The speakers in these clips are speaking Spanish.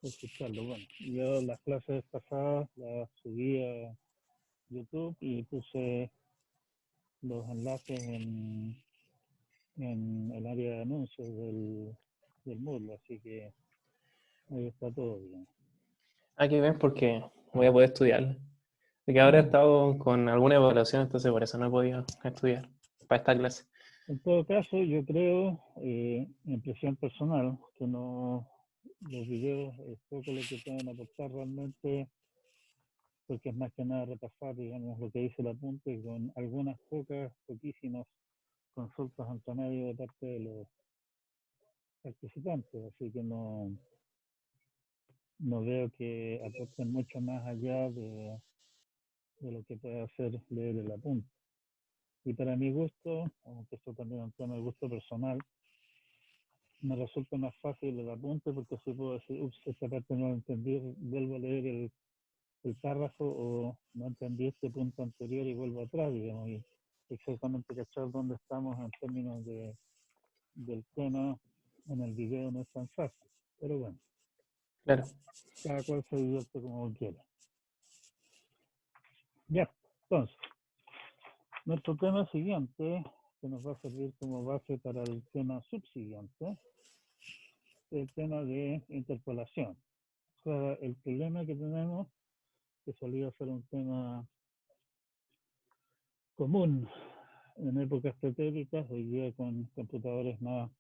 escucharlo. Bueno, yo las clases pasadas las subí a YouTube y puse los enlaces en el área de anuncios del Moodle, así que ahí está todo, digamos. Ah, qué bien, porque voy a poder estudiar. Porque ahora he estado con alguna evaluación, entonces por eso no he podido estudiar para esta clase. En todo caso, yo creo, impresión personal, que no los videos es poco lo que pueden aportar realmente, porque es más que nada repasar, digamos, lo que dice el apunte con algunas poquísimas consultas entre medio de parte de los participantes, así que no veo que aporten mucho más allá de lo que puede hacer leer el apunte. Y para mi gusto, aunque esto también es un tema de gusto personal, me resulta más fácil el apunte porque así puedo decir, ups, esta parte no la entendí, vuelvo a leer el párrafo o no entendí este punto anterior y vuelvo atrás, digamos, y exactamente cachar dónde estamos en términos del tema en el video no es tan fácil. Pero bueno, Claro. cada cual se divierte como quiera. Ya, entonces, nuestro tema siguiente, que nos va a servir como base para el tema subsiguiente, es el tema de interpolación. O sea, el problema que tenemos, que solía ser un tema común en épocas pretéritas, hoy día con computadores más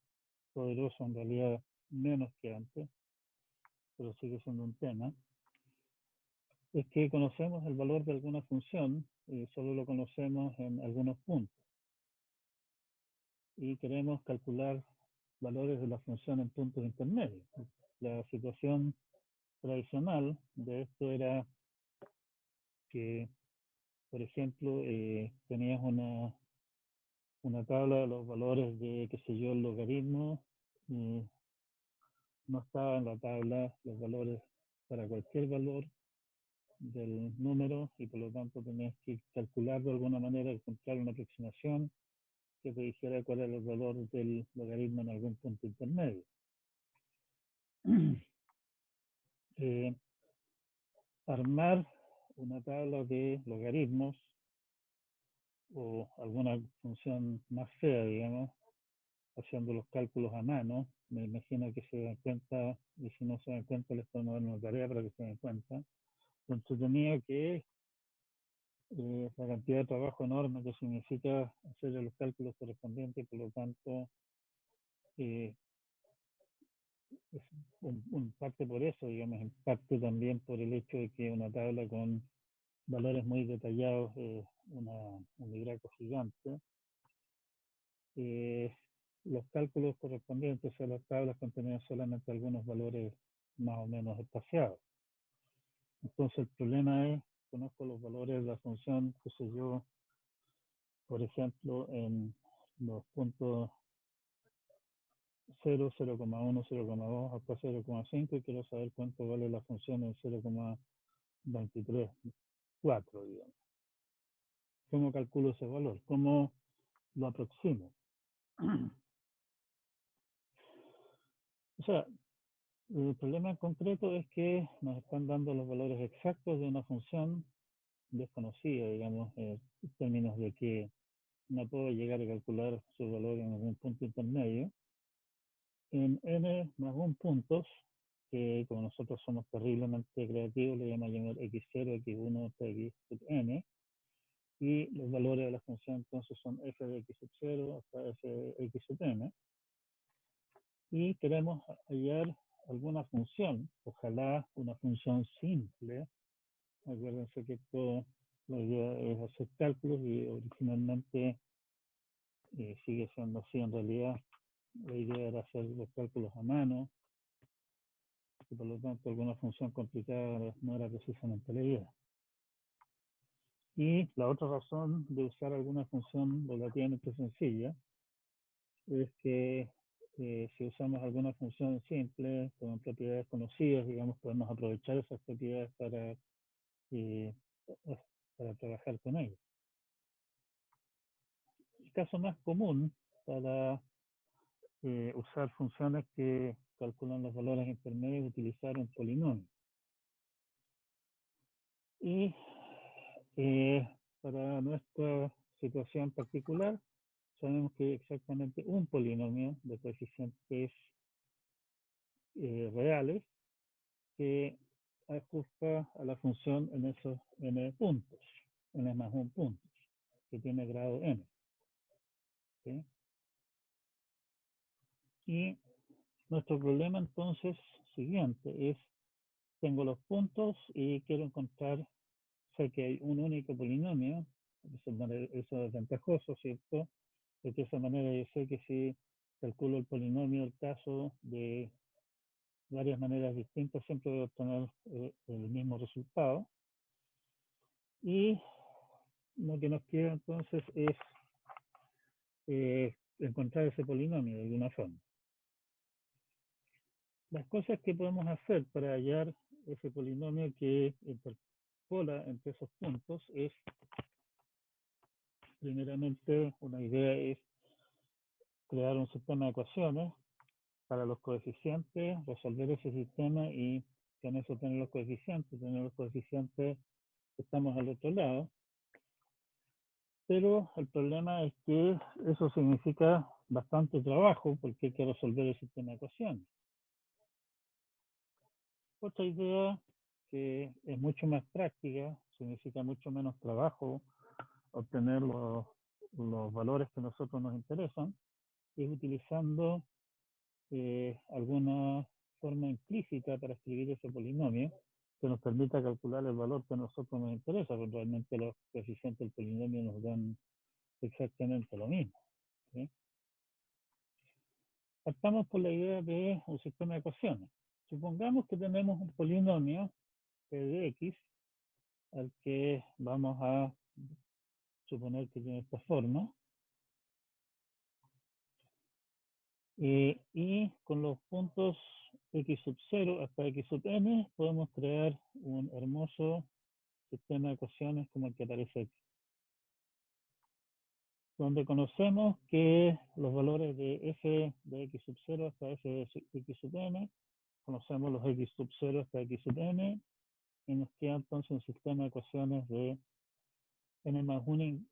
poderosos, en realidad menos que antes, pero sigue siendo un tema, es que conocemos el valor de alguna función y solo lo conocemos en algunos puntos. Y queremos calcular valores de la función en puntos intermedios. La situación tradicional de esto era que, por ejemplo, tenías una tabla de los valores de, qué sé yo, el logaritmo, y no estaba en la tabla los valores para cualquier valor del número y por lo tanto tenías que calcular de alguna manera, encontrar una aproximación que te dijera cuál era el valor del logaritmo en algún punto intermedio. eh, Armar una tabla de logaritmos o alguna función más fea, digamos, haciendo los cálculos a mano. Me imagino que se dan cuenta, y si no se dan cuenta, les podemos dar una tarea para que se den cuenta. Lo entretenido que es la cantidad de trabajo enorme que significa hacer los cálculos correspondientes, por lo tanto, eh, es parte por eso, digamos, en parte también por el hecho de que una tabla con valores muy detallados es un libraco gigante. Eh, los cálculos correspondientes a las tablas contenían solamente algunos valores más o menos espaciados. Entonces el problema es, conozco los valores de la función, qué sé yo, por ejemplo, en los puntos 0, 0,1, 0,2 hasta 0,5 y quiero saber cuánto vale la función en 0,234, digamos. ¿Cómo calculo ese valor? ¿Cómo lo aproximo? O sea, el problema en concreto es que nos están dando los valores exactos de una función desconocida, digamos, en términos de que no puedo llegar a calcular su valor en algún punto intermedio, en n más 1 puntos, que como nosotros somos terriblemente creativos, le llamamos llamar x0, x1 hasta x sub n, y los valores de la función entonces son f de x sub 0 hasta f de x sub n, y queremos hallar alguna función, ojalá una función simple. Acuérdense que esto, la idea es hacer cálculos y originalmente sigue siendo así en realidad. La idea era hacer los cálculos a mano y por lo tanto alguna función complicada no era precisamente la idea. Y la otra razón de usar alguna función relativamente sencilla es que si usamos alguna función simple con propiedades conocidas, digamos, podemos aprovechar esas propiedades eh, para trabajar con ellas. El caso más común para usar funciones que calculan los valores intermedios y utilizar un polinomio. Y para nuestra situación particular, sabemos que exactamente un polinomio de coeficientes reales que ajusta a la función en esos n puntos, n más 1 puntos, que tiene grado n. ¿Sí? Y nuestro problema entonces siguiente es, tengo los puntos y quiero encontrar, sé que hay un único polinomio, eso es ventajoso, ¿cierto? De esa manera yo sé que si calculo el polinomio, el caso de varias maneras distintas, siempre voy a obtener el mismo resultado. Y lo que nos queda entonces es encontrar ese polinomio de alguna forma. Las cosas que podemos hacer para hallar ese polinomio que interpola entre esos puntos es, primeramente, una idea es crear un sistema de ecuaciones para los coeficientes, resolver ese sistema y con eso tener los coeficientes, estamos al otro lado. Pero el problema es que eso significa bastante trabajo porque hay que resolver el sistema de ecuaciones. Otra idea que es mucho más práctica, significa mucho menos trabajo obtener los valores que a nosotros nos interesan, es utilizando alguna forma implícita para escribir ese polinomio que nos permita calcular el valor que a nosotros nos interesa, porque realmente los coeficientes del polinomio nos dan exactamente lo mismo. ¿Sí? Partamos por la idea de un sistema de ecuaciones. Supongamos que tenemos un polinomio p de x al que vamos a suponer que tiene esta forma. Y con los puntos x sub 0 hasta x sub n podemos crear un hermoso sistema de ecuaciones como el que aparece aquí, donde conocemos que los valores de f de x sub 0 hasta f de x sub n, conocemos los x sub 0 hasta x sub n, y nos queda entonces un sistema de ecuaciones de n más 1,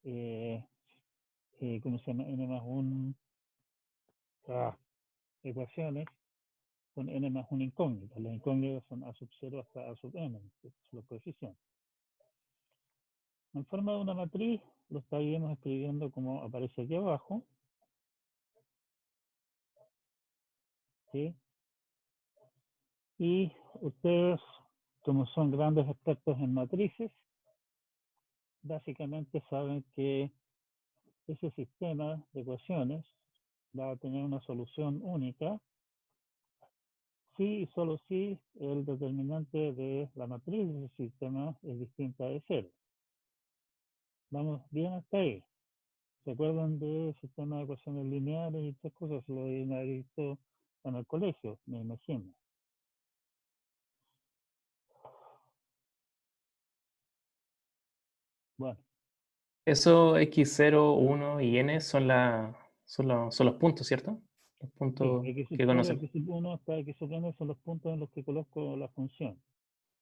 ¿cómo se llama? N más 1 ecuaciones con n más 1 incógnita. Las incógnitas son a sub 0 hasta a sub n, que son los coeficientes. En forma de una matriz, lo estaríamos escribiendo como aparece aquí abajo. ¿Sí? Y ustedes, como son grandes expertos en matrices, básicamente saben que ese sistema de ecuaciones va a tener una solución única si y solo si el determinante de la matriz del sistema es distinta de cero. Vamos bien hasta ahí. ¿Se acuerdan del sistema de ecuaciones lineales y estas cosas? Lo he visto en el colegio, me imagino. Bueno, Eso x0, 1 y n son los puntos, ¿cierto? Los sí, puntos x sub que 0, conocemos. x sub 1 hasta x sub n son los puntos en los que coloco la función.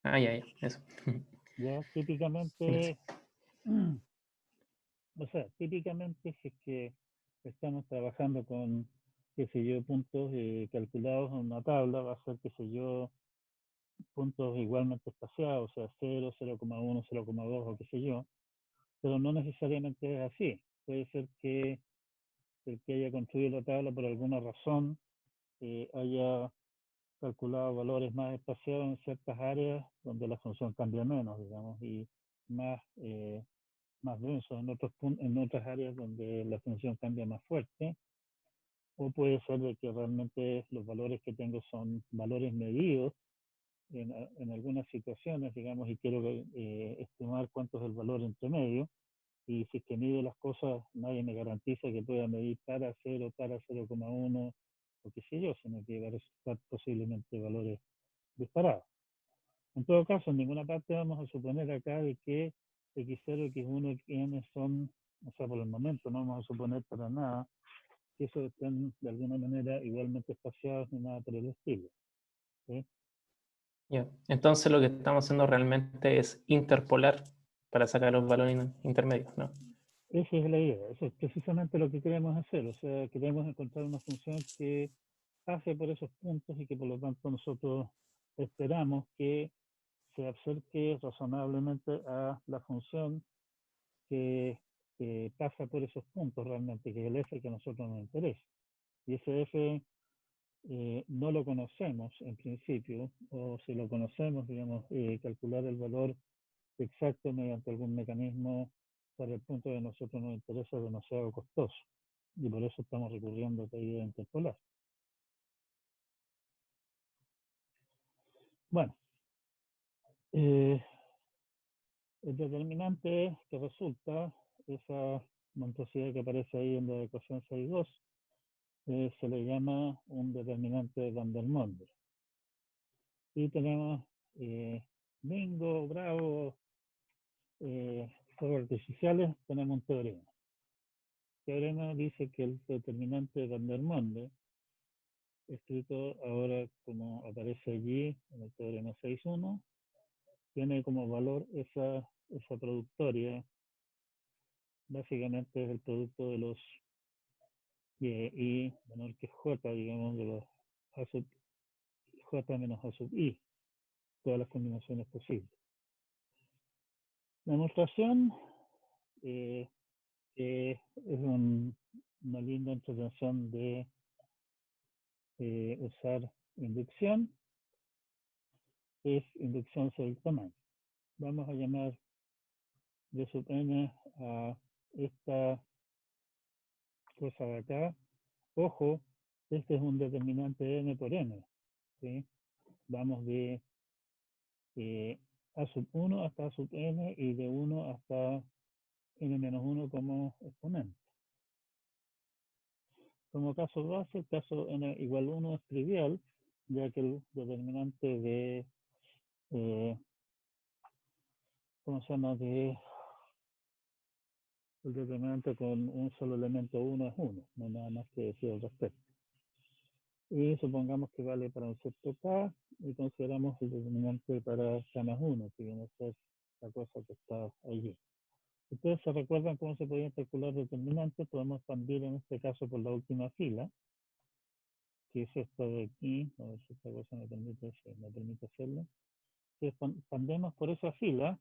Ah, ya, eso. Ya, típicamente, Gracias. o sea, típicamente si es que estamos trabajando con, qué sé yo, puntos calculados en una tabla, va a ser, qué sé yo, puntos igualmente espaciados, o sea, 0, 0,1, 0,2 o qué sé yo, pero no necesariamente es así. Puede ser que el que haya construido la tabla por alguna razón haya calculado valores más espaciados en ciertas áreas donde la función cambia menos, digamos, y más, más densos en otras áreas donde la función cambia más fuerte. O puede ser de que realmente los valores que tengo son valores medidos en algunas situaciones, digamos, y quiero estimar cuánto es el valor entre medio. Y si es que mido las cosas, nadie me garantiza que pueda medir para 0, para 0,1 o qué sé yo, sino que va a resultar posiblemente valores disparados. En todo caso, en ninguna parte vamos a suponer acá de que x0, x1, xn son, o sea, por el momento no vamos a suponer para nada que esos estén de alguna manera igualmente espaciados ni nada por el estilo. ¿Sí? Ya. Entonces lo que estamos haciendo realmente es interpolar para sacar los valores intermedios, ¿no? Esa es la idea, eso es precisamente lo que queremos hacer, o sea, queremos encontrar una función que pase por esos puntos y que por lo tanto nosotros esperamos que se acerque razonablemente a la función que pasa por esos puntos realmente, que es el f que a nosotros nos interesa. Y ese f no lo conocemos en principio, o si lo conocemos, digamos, calcular el valor exacto mediante algún mecanismo para el punto que a nosotros nos interesa es demasiado costoso. Y por eso estamos recurriendo a teoría interpolar. Bueno, el determinante que resulta, esa monstruosidad que aparece ahí en la ecuación 6.2, se le llama un determinante de Van der Monde. Y tenemos bingo, bravo, fuegos artificiales, tenemos un teorema. El teorema dice que el determinante de Van der Monde, escrito ahora como aparece allí en el teorema 6.1, tiene como valor esa productoria. Básicamente es el producto de los I menor que J, digamos, de los A sub J menos A sub I, todas las combinaciones posibles. La demostración es una linda introducción de usar inducción, es inducción sobre el tamaño. Vamos a llamar de sub n a esta cosa de acá. Ojo, este es un determinante n por n. ¿Sí? Vamos de a sub 1 hasta a sub n y de 1 hasta n menos 1 como exponente. Como caso base, el caso n igual 1 es trivial, ya que el determinante de, ¿cómo se llama? El determinante con un solo elemento 1 es 1, no hay nada más que decir al respecto. Y supongamos que vale para un cierto k, y consideramos el determinante para k más 1, que viene a ser la cosa que está allí. Ustedes se recuerdan cómo se podían calcular determinantes, podemos expandir en este caso por la última fila, que es esta de aquí, a ver si esta cosa me permite hacerlo. Si expandemos por esa fila,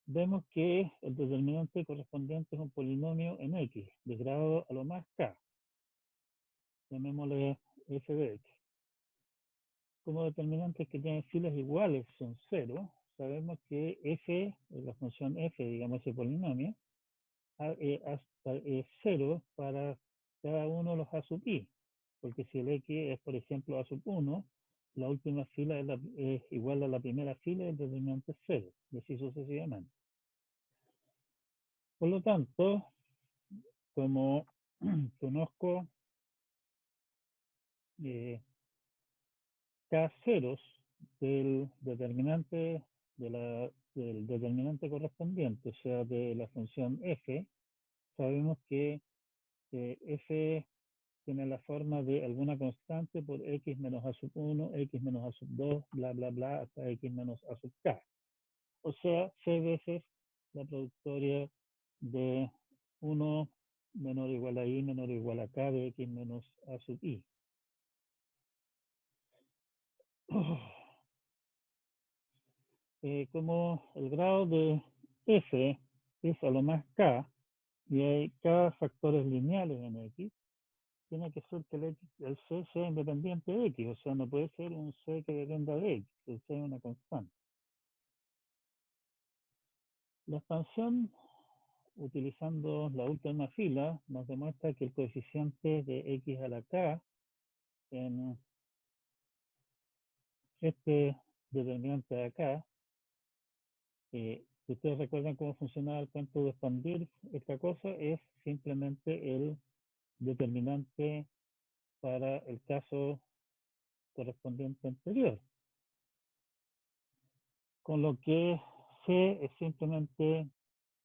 vemos que el determinante correspondiente es un polinomio en X, de grado a lo más K. Llamémosle f de X. Como determinantes que tienen filas iguales son 0, sabemos que f, la función f, digamos ese polinomio, es 0 para cada uno de los a sub i, porque si el x es, por ejemplo, a sub 1, la última fila es igual a la primera fila y el determinante es 0, y así sucesivamente. Por lo tanto, como conozco k ceros del determinante del determinante correspondiente, o sea, de la función f, sabemos que f tiene la forma de alguna constante por x menos a sub 1, x menos a sub 2, bla, bla, bla, hasta x menos a sub k. O sea, c veces la productoria de 1 menor o igual a i menor o igual a k de x menos a sub i. Como el grado de f es a lo más k, y hay k factores lineales en x, tiene que ser que el c sea independiente de x, o sea, no puede ser un c que dependa de x, el c es una constante. La expansión, utilizando la última fila, nos demuestra que el coeficiente de x a la k en este determinante de acá, ustedes recuerdan cómo funcionaba el cuento de expandir esta cosa, es simplemente el determinante para el caso correspondiente anterior. Con lo que C es simplemente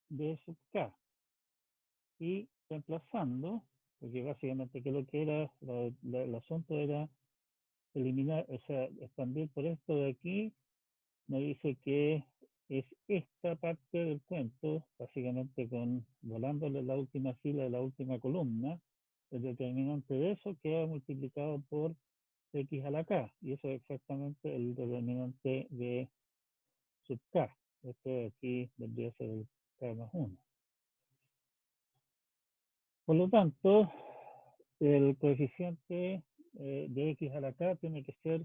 D sub K. Y reemplazando, porque básicamente que lo que era, el asunto era eliminar, o sea, expandir por esto de aquí, me dice que es esta parte del cuento, básicamente con volándole la última fila de la última columna, el determinante de eso queda multiplicado por x a la k, y eso es exactamente el determinante de sub k. Esto de aquí vendría a ser el k más 1. Por lo tanto, el coeficiente de x a la k tiene que ser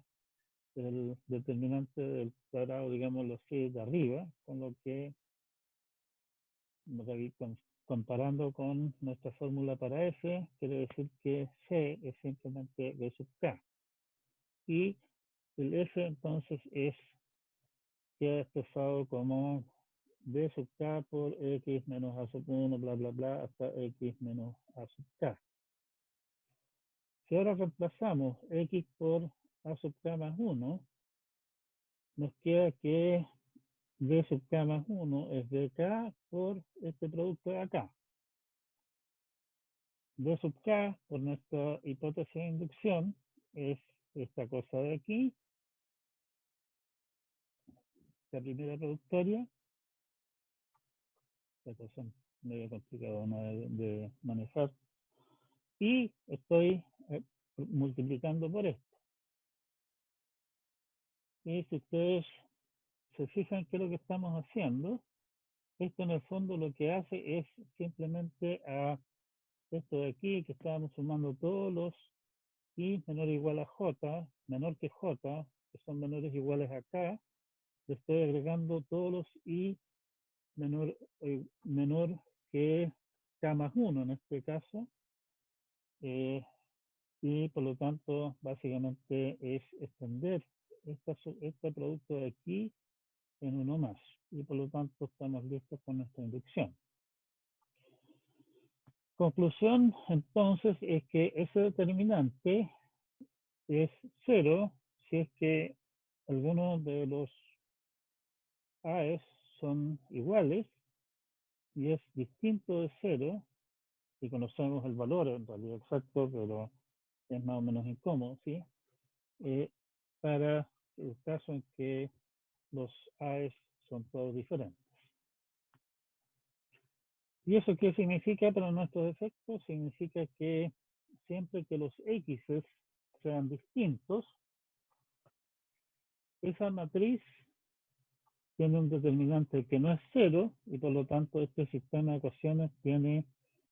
el determinante del cuadrado, digámoslo así, de arriba, con lo que, comparando con nuestra fórmula para f, quiere decir que c es simplemente b sub k. Y el f entonces queda expresado como b sub k por x menos a sub 1, bla, bla, bla, hasta x menos a sub k. Si ahora reemplazamos x por a sub k más 1, nos queda que b sub k más 1 es bk por este producto de acá. B sub k, por nuestra hipótesis de inducción, es esta cosa de aquí, la primera productoria, esta cosa medio complicada de manejar, y estoy multiplicando por esto. Y si ustedes se fijan qué es lo que estamos haciendo, esto en el fondo lo que hace es simplemente a esto de aquí, que estábamos sumando todos los i menor o igual a j, menor que j, que son menores o iguales a k, le estoy agregando todos los i menor que k más 1 en este caso, y por lo tanto básicamente es extender este producto de aquí en uno más, y por lo tanto estamos listos con nuestra inducción. Conclusión entonces es que ese determinante es 0 si es que algunos de los a's son iguales y es distinto de 0, y conocemos el valor en realidad exacto, pero es más o menos incómodo, ¿sí? Para el caso en que los a's son todos diferentes. ¿Y eso qué significa para nuestros efectos? Significa que siempre que los x's sean distintos, esa matriz tiene un determinante que no es 0, y por lo tanto este sistema de ecuaciones tiene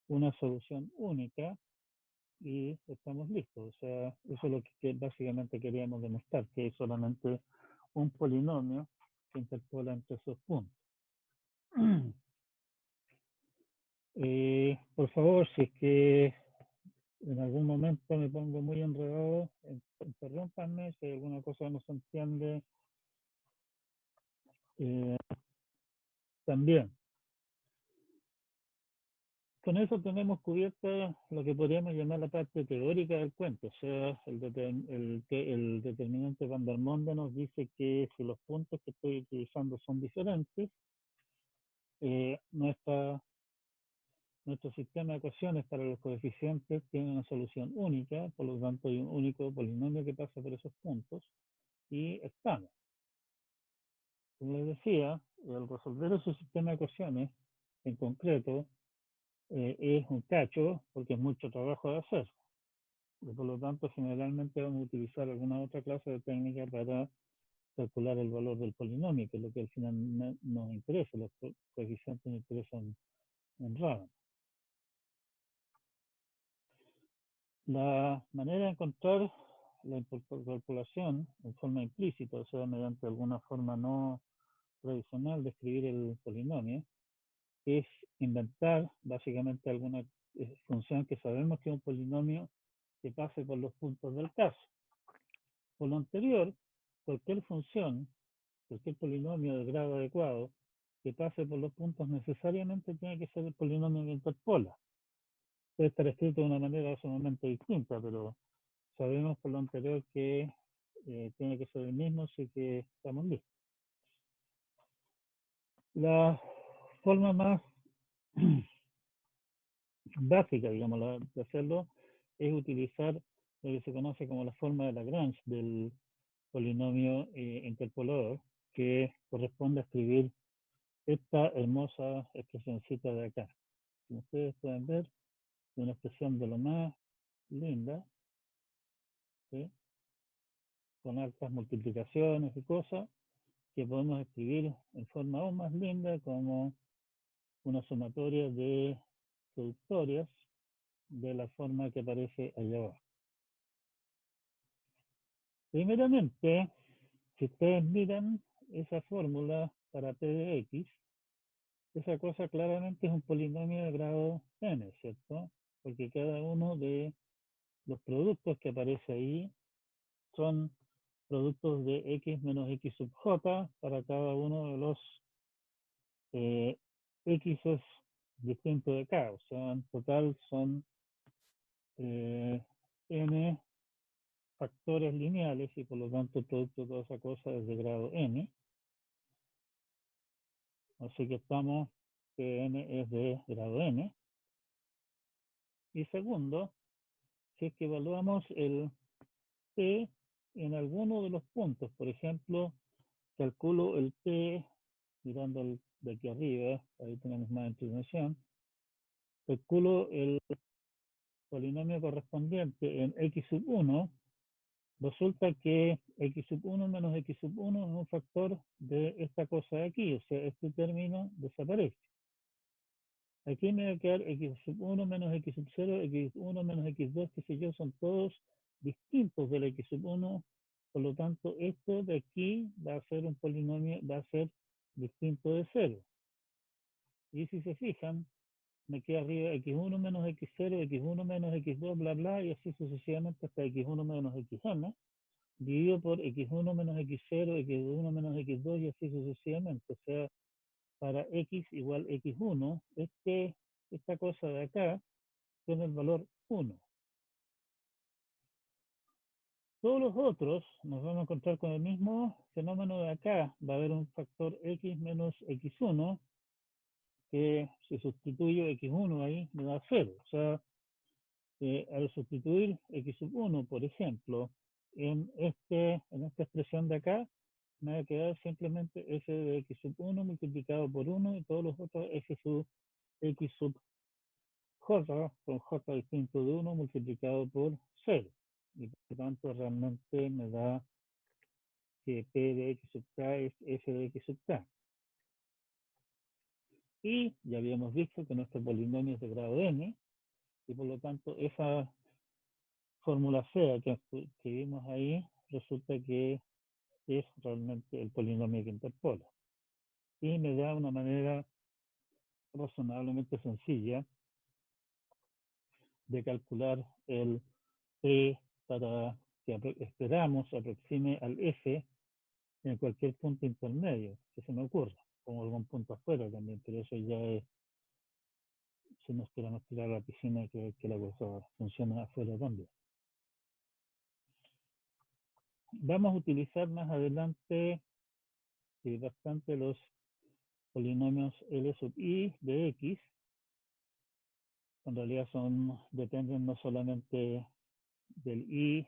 una solución única y estamos listos. O sea, eso es lo que básicamente queríamos demostrar, que es solamente un polinomio que interpola entre esos puntos. Por favor, si es que en algún momento me pongo muy enredado, interrúmpanme, si alguna cosa no se entiende, también. Con eso tenemos cubierta lo que podríamos llamar la parte teórica del cuento, o sea, el determinante Van der Monde nos dice que si los puntos que estoy utilizando son diferentes, nuestro sistema de ecuaciones para los coeficientes tiene una solución única, por lo tanto hay un único polinomio que pasa por esos puntos, y estamos. Como les decía, al resolver ese sistema de ecuaciones, en concreto, es un cacho, porque es mucho trabajo de hacer. Y por lo tanto, generalmente vamos a utilizar alguna otra clase de técnica para calcular el valor del polinomio, que es lo que al final nos interesa. Los coeficientes nos interesan en Raman. La manera de encontrar la interpolación en forma implícita, o sea, mediante alguna forma no tradicional de escribir el polinomio, es inventar básicamente alguna función que sabemos que es un polinomio que pase por los puntos del caso. Por lo anterior, cualquier función, cualquier polinomio de grado adecuado que pase por los puntos necesariamente tiene que ser el polinomio que interpola. Puede estar escrito de una manera sumamente distinta, pero sabemos por lo anterior que tiene que ser el mismo, así que estamos listos. La forma más básica, digamos, de hacerlo, es utilizar lo que se conoce como la forma de Lagrange del polinomio interpolador, que corresponde a escribir esta hermosa expresioncita de acá. Como ustedes pueden ver, es una expresión de lo más linda, ¿sí? Con altas multiplicaciones y cosas, que podemos escribir en forma aún más linda como una sumatoria de productorias de la forma que aparece allá abajo. Primeramente, si ustedes miran esa fórmula para p de x, esa cosa claramente es un polinomio de grado n, ¿cierto? Porque cada uno de los productos que aparece ahí son productos de x menos x sub j para cada uno de los x distintos de k. O sea, en total son n factores lineales y por lo tanto el producto de toda esa cosa es de grado n. Así que estamos que n es de grado n. Y segundo, si es que evaluamos el p en alguno de los puntos, por ejemplo, calculo el p mirando de aquí arriba, ahí tenemos más información, calculo el polinomio correspondiente en x sub 1, resulta que x sub 1 menos x sub 1 es un factor de esta cosa de aquí, o sea, este término desaparece. Aquí me va a quedar x sub 1 menos x sub 0, x1 menos x2, qué sé yo, son todos distintos del x sub 1, por lo tanto, esto de aquí va a ser un polinomio, va a ser distinto de 0. Y si se fijan, me queda arriba x1 menos x0, x1 menos x2, bla, bla, y así sucesivamente hasta x1 menos xn, dividido por x1 menos x0, x1 menos x2, y así sucesivamente. O sea, para x igual x1, esta cosa de acá tiene el valor 1. Todos los otros nos vamos a encontrar con el mismo fenómeno de acá. Va a haber un factor x menos x1, que si sustituyo x1 ahí me da 0. O sea, al sustituir x sub 1, por ejemplo, en esta expresión de acá, me va a quedar simplemente f de x sub 1 multiplicado por 1 y todos los otros x sub j con j distinto de 1 multiplicado por 0. Y por lo tanto realmente me da que p de x sub k es f de x sub k. Y ya habíamos visto que nuestro polinomio es de grado n, y por lo tanto esa fórmula fea que escribimos ahí resulta que es realmente el polinomio que interpola. Y me da una manera razonablemente sencilla de calcular el p para que esperamos aproxime al f en cualquier punto intermedio que se me ocurra, como algún punto afuera también, pero eso ya es, si nos queremos tirar a la piscina, que la cosa funciona afuera también. Vamos a utilizar más adelante bastante los polinomios L sub i de x. En realidad dependen no solamente del i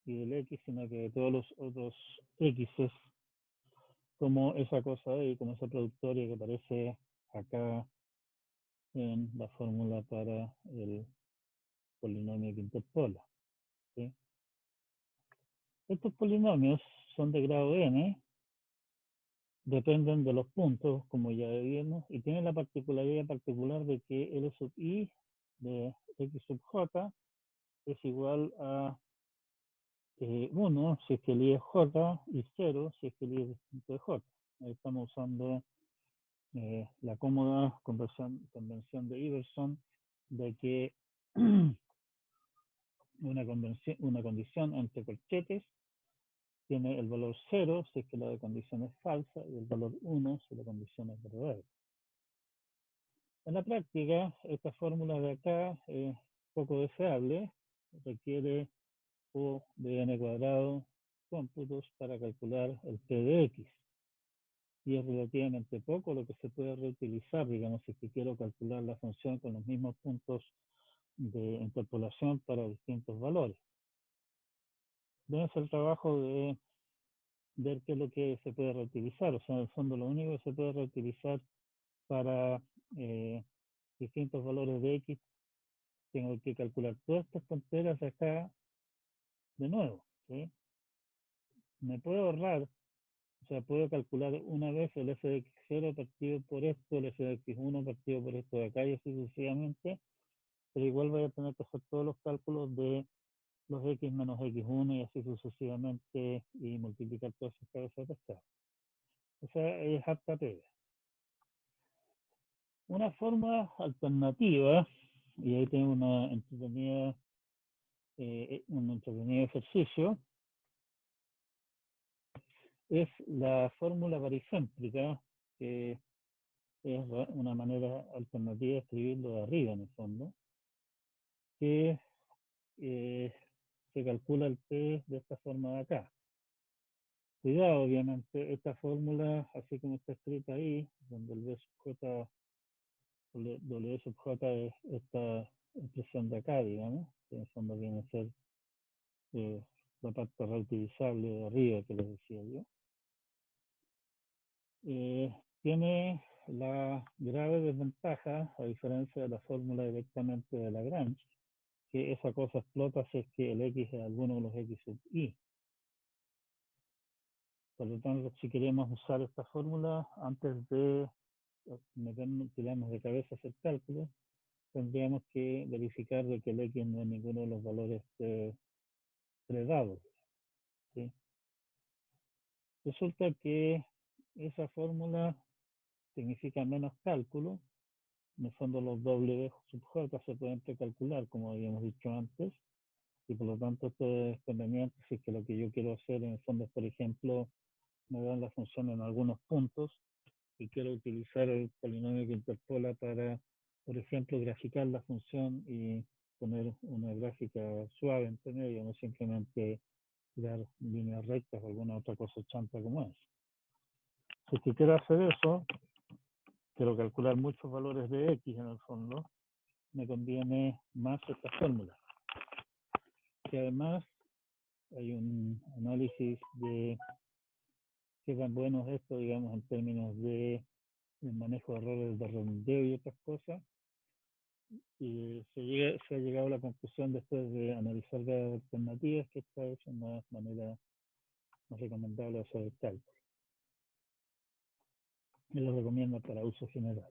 y del x, sino que de todos los otros x's, como esa cosa ahí, como esa productoria que aparece acá en la fórmula para el polinomio que interpola. ¿Sí? Estos polinomios son de grado n, dependen de los puntos, como ya vimos, y tienen la particularidad particular de que L sub i de x sub j es igual a 1 si es que el i es j y 0 si es que el i es distinto de j. Ahí estamos usando la cómoda convención de Iverson de que una condición entre corchetes tiene el valor 0 si es que la condición es falsa y el valor 1 si la condición es verdadera. En la práctica, esta fórmula de acá es poco deseable, requiere O de n cuadrado cómputos para calcular el p de x. y es relativamente poco lo que se puede reutilizar, digamos, si es que quiero calcular la función con los mismos puntos de interpolación para distintos valores. Debe ser el trabajo de ver qué es lo que se puede reutilizar, o sea, en el fondo lo único que se puede reutilizar para distintos valores de X, tengo que calcular todas estas tonteras de acá de nuevo, ¿sí? Me puedo ahorrar, o sea, puedo calcular una vez el f de x0 partido por esto, el f de x1 partido por esto de acá y así sucesivamente, pero igual voy a tener que hacer todos los cálculos de los x menos x1 y así sucesivamente y multiplicar todas esas cabezas de acá. O sea, es harta pega. Una forma alternativa, y ahí tengo un entretenido ejercicio, es la fórmula baricéntrica, que es una manera alternativa de escribirlo de arriba en el fondo, que se calcula el P de esta forma de acá. Cuidado, obviamente, esta fórmula, así como está escrita ahí, donde el B sub J, W sub J es esta expresión de acá, digamos, que en el fondo viene a ser la parte reutilizable de arriba que les decía yo. Tiene la grave desventaja, a diferencia de la fórmula directamente de Lagrange, que esa cosa explota si es que el X es alguno de los X sub I. Por lo tanto, si queremos usar esta fórmula antes de tirarnos de cabeza a hacer cálculos, tendríamos que verificar de que el X no es ninguno de los valores predados, ¿sí? Resulta que esa fórmula significa menos cálculo. En el fondo los W sub J se pueden precalcular, como habíamos dicho antes, y por lo tanto esto es conveniente si es que lo que yo quiero hacer en el fondo es, por ejemplo, me dan la función en algunos puntos y quiero utilizar el polinomio que interpola para, por ejemplo, graficar la función y poner una gráfica suave entre medio, no simplemente dar líneas rectas o alguna otra cosa chanta como es. Si quiero hacer eso, quiero calcular muchos valores de X en el fondo, me conviene más esta fórmula. Que además hay un análisis de qué tan bueno es esto, digamos, en términos de el manejo de errores de redondeo y otras cosas. Y se ha llegado a la conclusión después de analizar las alternativas que esta es una manera más recomendable de hacer el cálculo. Me lo recomiendo para uso general.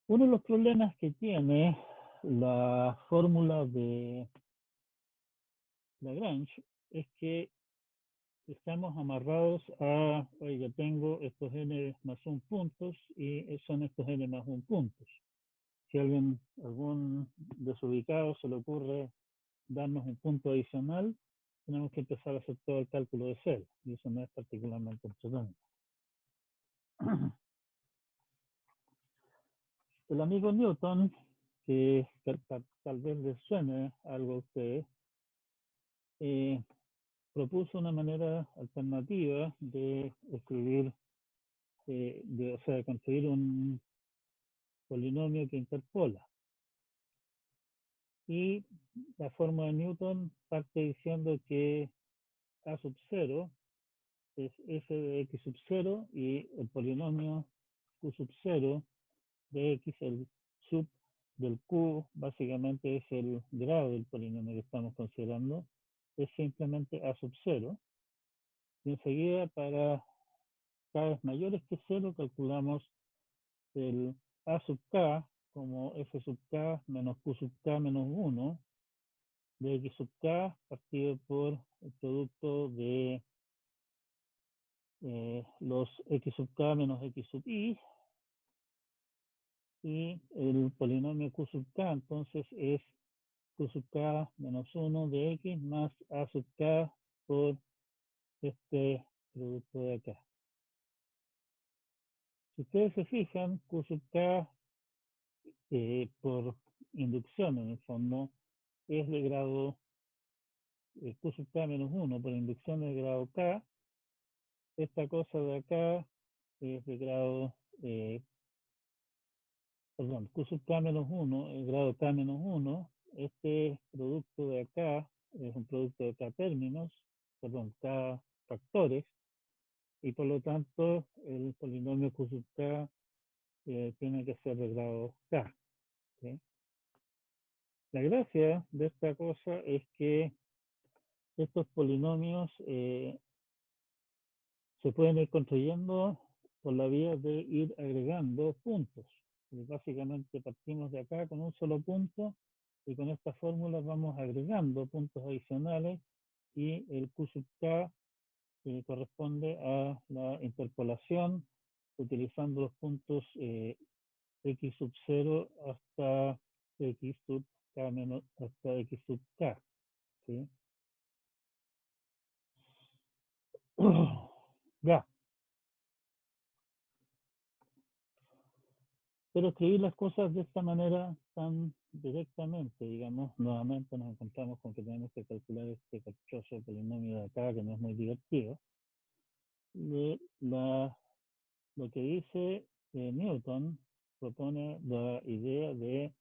Uno de los problemas que tiene la fórmula de Lagrange es que estamos amarrados a, oiga, tengo estos n más 1 puntos y son estos n más 1 puntos. Si algún desubicado se le ocurre darnos un punto adicional, tenemos que empezar a hacer todo el cálculo de cero, y eso no es particularmente entretenido. El amigo Newton, que tal vez les suene algo a ustedes, propuso una manera alternativa de escribir, o sea, de conseguir un polinomio que interpola. Y la forma de Newton parte diciendo que A sub 0 es f de x sub 0 y el polinomio q sub 0 de x, el sub del q, básicamente es el grado del polinomio que estamos considerando, es simplemente a sub 0. Y enseguida, para k mayores que 0, calculamos el a sub k como f sub k menos q sub k menos 1 de x sub k partido por el producto de los x sub k menos x sub i, y el polinomio q sub k entonces es q sub k menos 1 de x más a sub k por este producto de acá. Si ustedes se fijan, q sub k por inducción en el fondo es de grado q sub k menos 1 por inducción de grado k, esta cosa de acá es de grado, perdón, Q sub K menos 1, el grado K menos 1, este producto de acá es un producto de K términos, perdón, K factores, y por lo tanto el polinomio Q sub K tiene que ser de grado K. ¿Sí? La gracia de esta cosa es que estos polinomios se pueden ir construyendo por la vía de ir agregando puntos. Y básicamente partimos de acá con un solo punto y con esta fórmula vamos agregando puntos adicionales y el Q sub K corresponde a la interpolación utilizando los puntos X sub 0 hasta X sub K menos hasta X sub K. ¿Sí? Ya. Pero escribir las cosas de esta manera tan directamente, digamos, nuevamente nos encontramos con que tenemos que calcular este caprichoso polinomio de acá, que no es muy divertido. Lo que dice Newton propone la idea de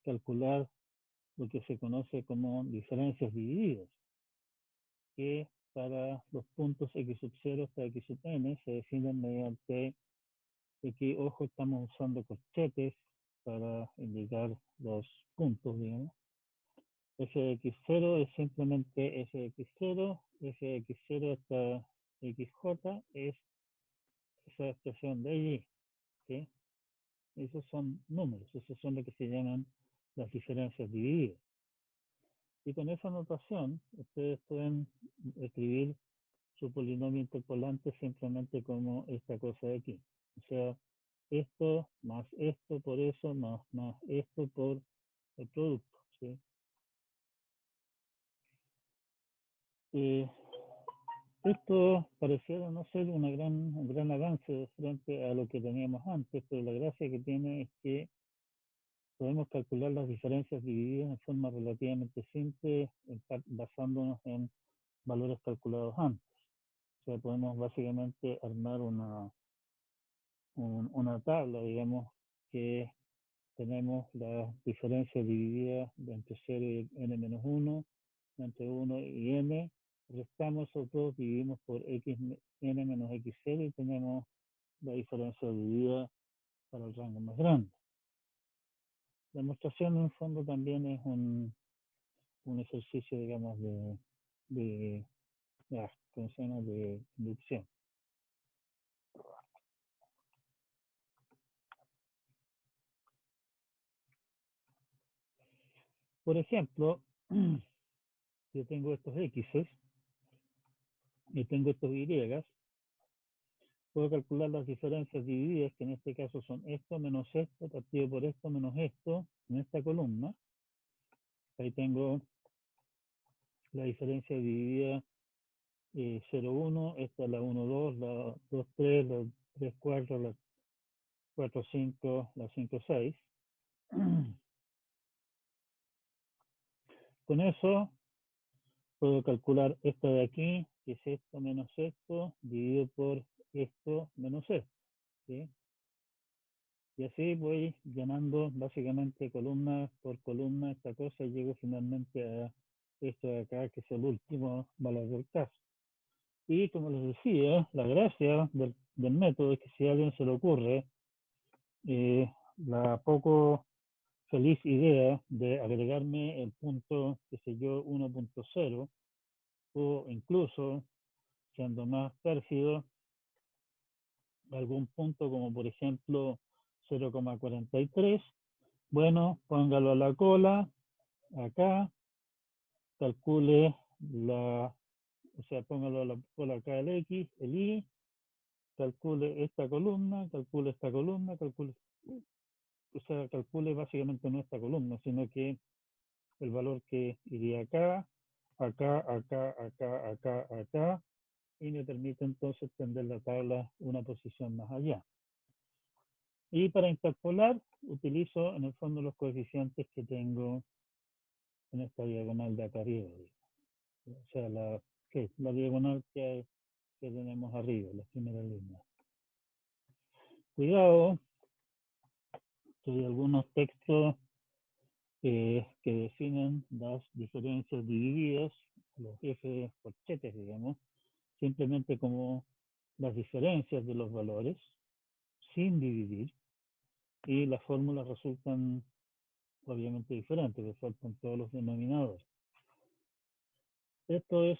calcular lo que se conoce como diferencias divididas, que para los puntos x sub 0 hasta x sub n se definen mediante, aquí, ojo, estamos usando corchetes para indicar los puntos, digamos. Fx0 es simplemente Fx0, Fx0 hasta xj es esa expresión de allí, ¿sí? Esos son números, esos son lo que se llaman las diferencias divididas. Y con esa notación, ustedes pueden escribir su polinomio interpolante simplemente como esta cosa de aquí. O sea, esto más esto por eso más esto por el producto. ¿Sí? Esto pareciera no ser un gran avance frente a lo que teníamos antes, pero la gracia que tiene es que podemos calcular las diferencias divididas en forma relativamente simple, basándonos en valores calculados antes. O sea, podemos básicamente armar una tabla, digamos, que tenemos la diferencia dividida entre 0 y n menos 1, entre 1 y n, restamos esos dos, dividimos por x n menos x0 y tenemos la diferencia dividida para el rango más grande. La demostración en el fondo también es un ejercicio, digamos, de inducción. Por ejemplo, yo tengo estos X y tengo estos Y, puedo calcular las diferencias divididas, que en este caso son esto menos esto, partido por esto menos esto, en esta columna. Ahí tengo la diferencia dividida 0, 1, esta es la 1, 2, la 2, 3, la 3, 4, la 4, 5, la 5, 6. Con eso puedo calcular esta de aquí, que es esto menos esto, dividido por esto menos esto. ¿Sí? Y así voy llenando básicamente columna por columna esta cosa y llego finalmente a esto de acá, que es el último valor del caso. Y como les decía, la gracia del método es que si a alguien se le ocurre la poco feliz idea de agregarme el punto, qué sé yo, 1.0, o incluso, siendo más pérfido, algún punto como por ejemplo 0,43, bueno, póngalo a la cola, acá, calcule o sea, póngalo a la cola acá el X, el Y, calcule esta columna, o sea, calcule básicamente no esta columna, sino que el valor que iría acá, acá, y me permite entonces tender la tabla una posición más allá. Y para interpolar, utilizo en el fondo los coeficientes que tengo en esta diagonal de acá arriba. O sea, la diagonal que que tenemos arriba, las primeras líneas. Cuidado, que hay algunos textos que definen las diferencias divididas, los F corchetes, digamos, simplemente como las diferencias de los valores, sin dividir, y las fórmulas resultan obviamente diferentes, que faltan todos los denominadores. Esto es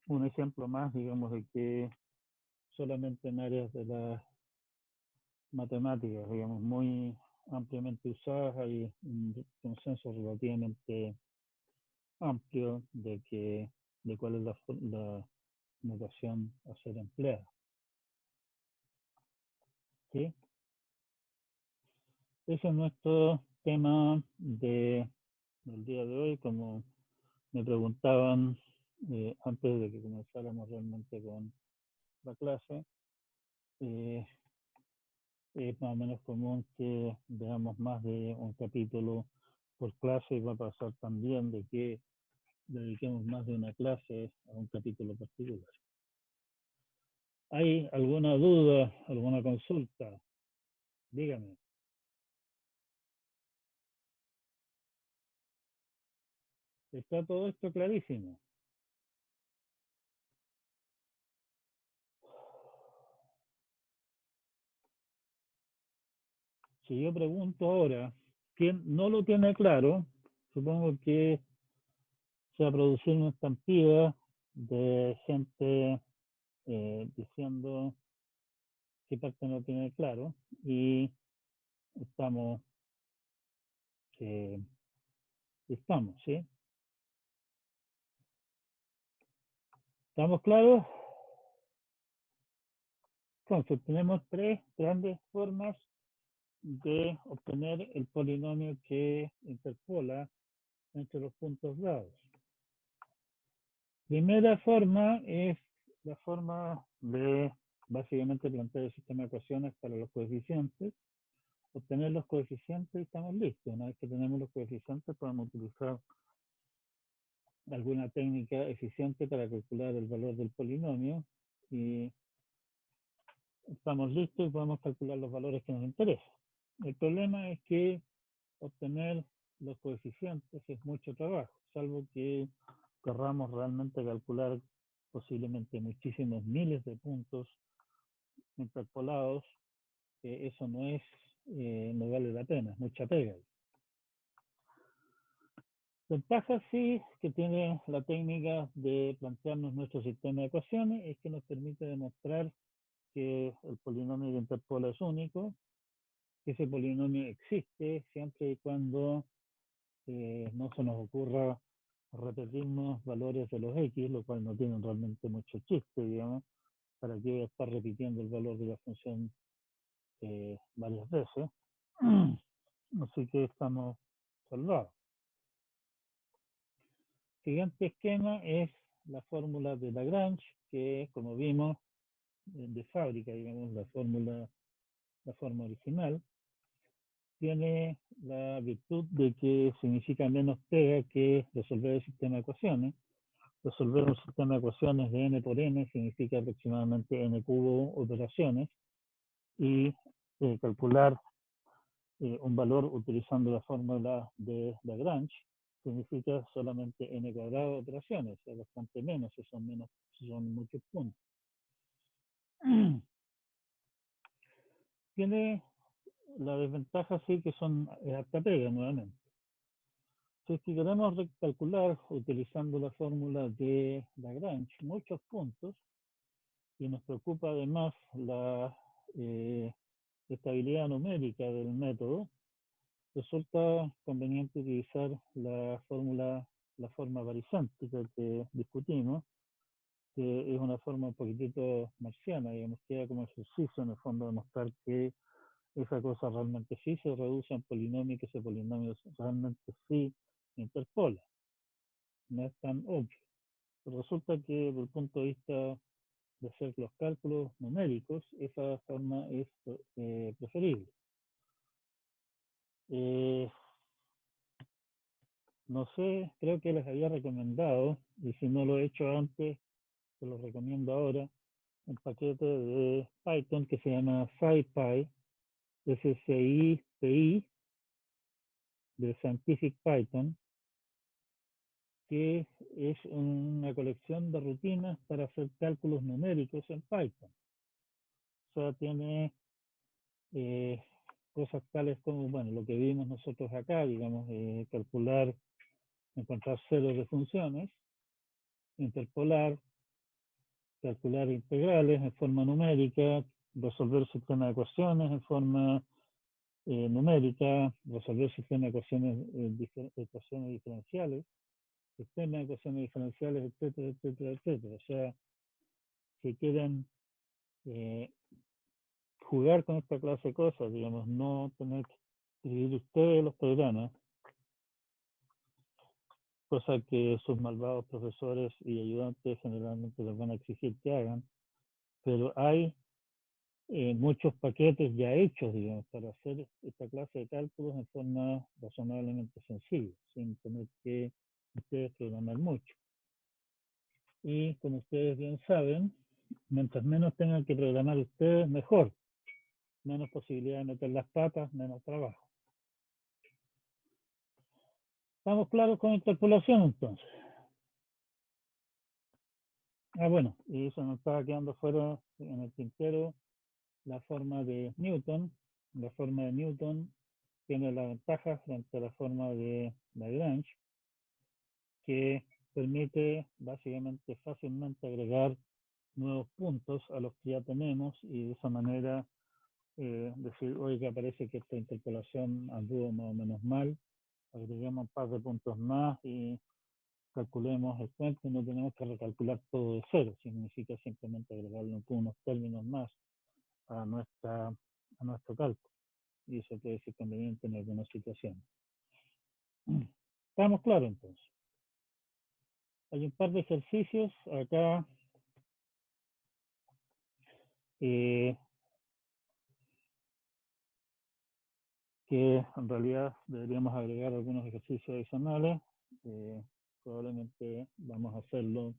un ejemplo más, digamos, de que solamente en áreas de las matemáticas, digamos, muy ampliamente usadas, hay un consenso relativamente amplio de cuál es la notación a ser empleada. ¿Sí? Ese es nuestro tema del día de hoy. Como me preguntaban antes de que comenzáramos realmente con la clase, es más o menos común que veamos más de un capítulo por clase, y va a pasar también de que dediquemos más de una clase a un capítulo particular. ¿Hay alguna duda, alguna consulta? Dígame. ¿Está todo esto clarísimo? Si yo pregunto ahora, ¿quién no lo tiene claro? Supongo que se va a producir una estampida de gente diciendo qué parte no tiene claro, y estamos, eh, ¿sí? ¿Estamos claros? Entonces, tenemos tres grandes formas de obtener el polinomio que interpola entre los puntos dados. Primera forma es la forma de básicamente plantear el sistema de ecuaciones para los coeficientes, obtener los coeficientes y estamos listos. Una vez que tenemos los coeficientes, podemos utilizar alguna técnica eficiente para calcular el valor del polinomio y estamos listos y podemos calcular los valores que nos interesan. El problema es que obtener los coeficientes es mucho trabajo, salvo que querramos realmente calcular posiblemente muchísimos miles de puntos interpolados. Eso no vale la pena, es mucha pega. Ventaja sí que tiene la técnica de plantearnos nuestro sistema de ecuaciones es que nos permite demostrar que el polinomio que interpola es único, que ese polinomio existe siempre y cuando no se nos ocurra repetirnos valores de los X, lo cual no tiene realmente mucho chiste, digamos, para que voy a estar repitiendo el valor de la función varias veces. Así que estamos salvados. Siguiente esquema es la fórmula de Lagrange, que como vimos de fábrica, digamos, la forma original, tiene la virtud de que significa menos pega que resolver el sistema de ecuaciones. Resolver un sistema de ecuaciones de n por n significa aproximadamente n cubo operaciones, y calcular un valor utilizando la fórmula de Lagrange significa solamente n cuadrado de operaciones, es bastante menos, si son muchos puntos. Tiene la desventaja sí que son harta pega nuevamente. Si es que queremos recalcular utilizando la fórmula de Lagrange muchos puntos, y nos preocupa además la estabilidad numérica del método, resulta conveniente utilizar la forma barycéntrica que discutimos, que es una forma un poquitito marciana, digamos, queda como ejercicio en el fondo demostrar que esa cosa realmente sí se reduce a un polinomio, que ese polinomio realmente sí interpola. No es tan obvio. Pero resulta que desde el punto de vista de hacer los cálculos numéricos, esa forma es preferible. No sé, creo que les había recomendado, y si no lo he hecho antes, se los recomiendo ahora, un paquete de Python que se llama SciPy, SCIPI, de Scientific Python, que es una colección de rutinas para hacer cálculos numéricos en Python. O sea, tiene cosas tales como, bueno, lo que vimos nosotros acá, digamos, calcular, encontrar ceros de funciones, interpolar, calcular integrales en forma numérica, resolver sistemas de ecuaciones en forma numérica, resolver sistemas de ecuaciones diferenciales, sistemas de ecuaciones diferenciales, etcétera, etcétera, etcétera. O sea, si quieren jugar con esta clase de cosas, digamos, no tener que escribir ustedes los programas, cosa que sus malvados profesores y ayudantes generalmente les van a exigir que hagan, pero hay muchos paquetes ya hechos, digamos, para hacer esta clase de cálculos en forma razonablemente sencilla, sin tener que ustedes programar mucho. Y como ustedes bien saben, mientras menos tengan que programar ustedes, mejor. Menos posibilidad de meter las patas, menos trabajo. ¿Estamos claros con interpolación entonces? Bueno, y eso nos estaba quedando fuera en el tintero la forma de Newton. La forma de Newton tiene la ventaja frente a la forma de Lagrange, que permite básicamente fácilmente agregar nuevos puntos a los que ya tenemos y de esa manera decir, oiga, parece que esta interpolación anduvo más o menos mal, agreguemos un par de puntos más y calculemos el cuento, no tenemos que recalcular todo de cero, significa simplemente agregarle unos términos más a nuestro cálculo, y eso puede ser conveniente en algunas situaciones. ¿Estamos claros entonces? Hay un par de ejercicios acá que en realidad deberíamos agregar algunos ejercicios adicionales. Probablemente vamos a hacerlo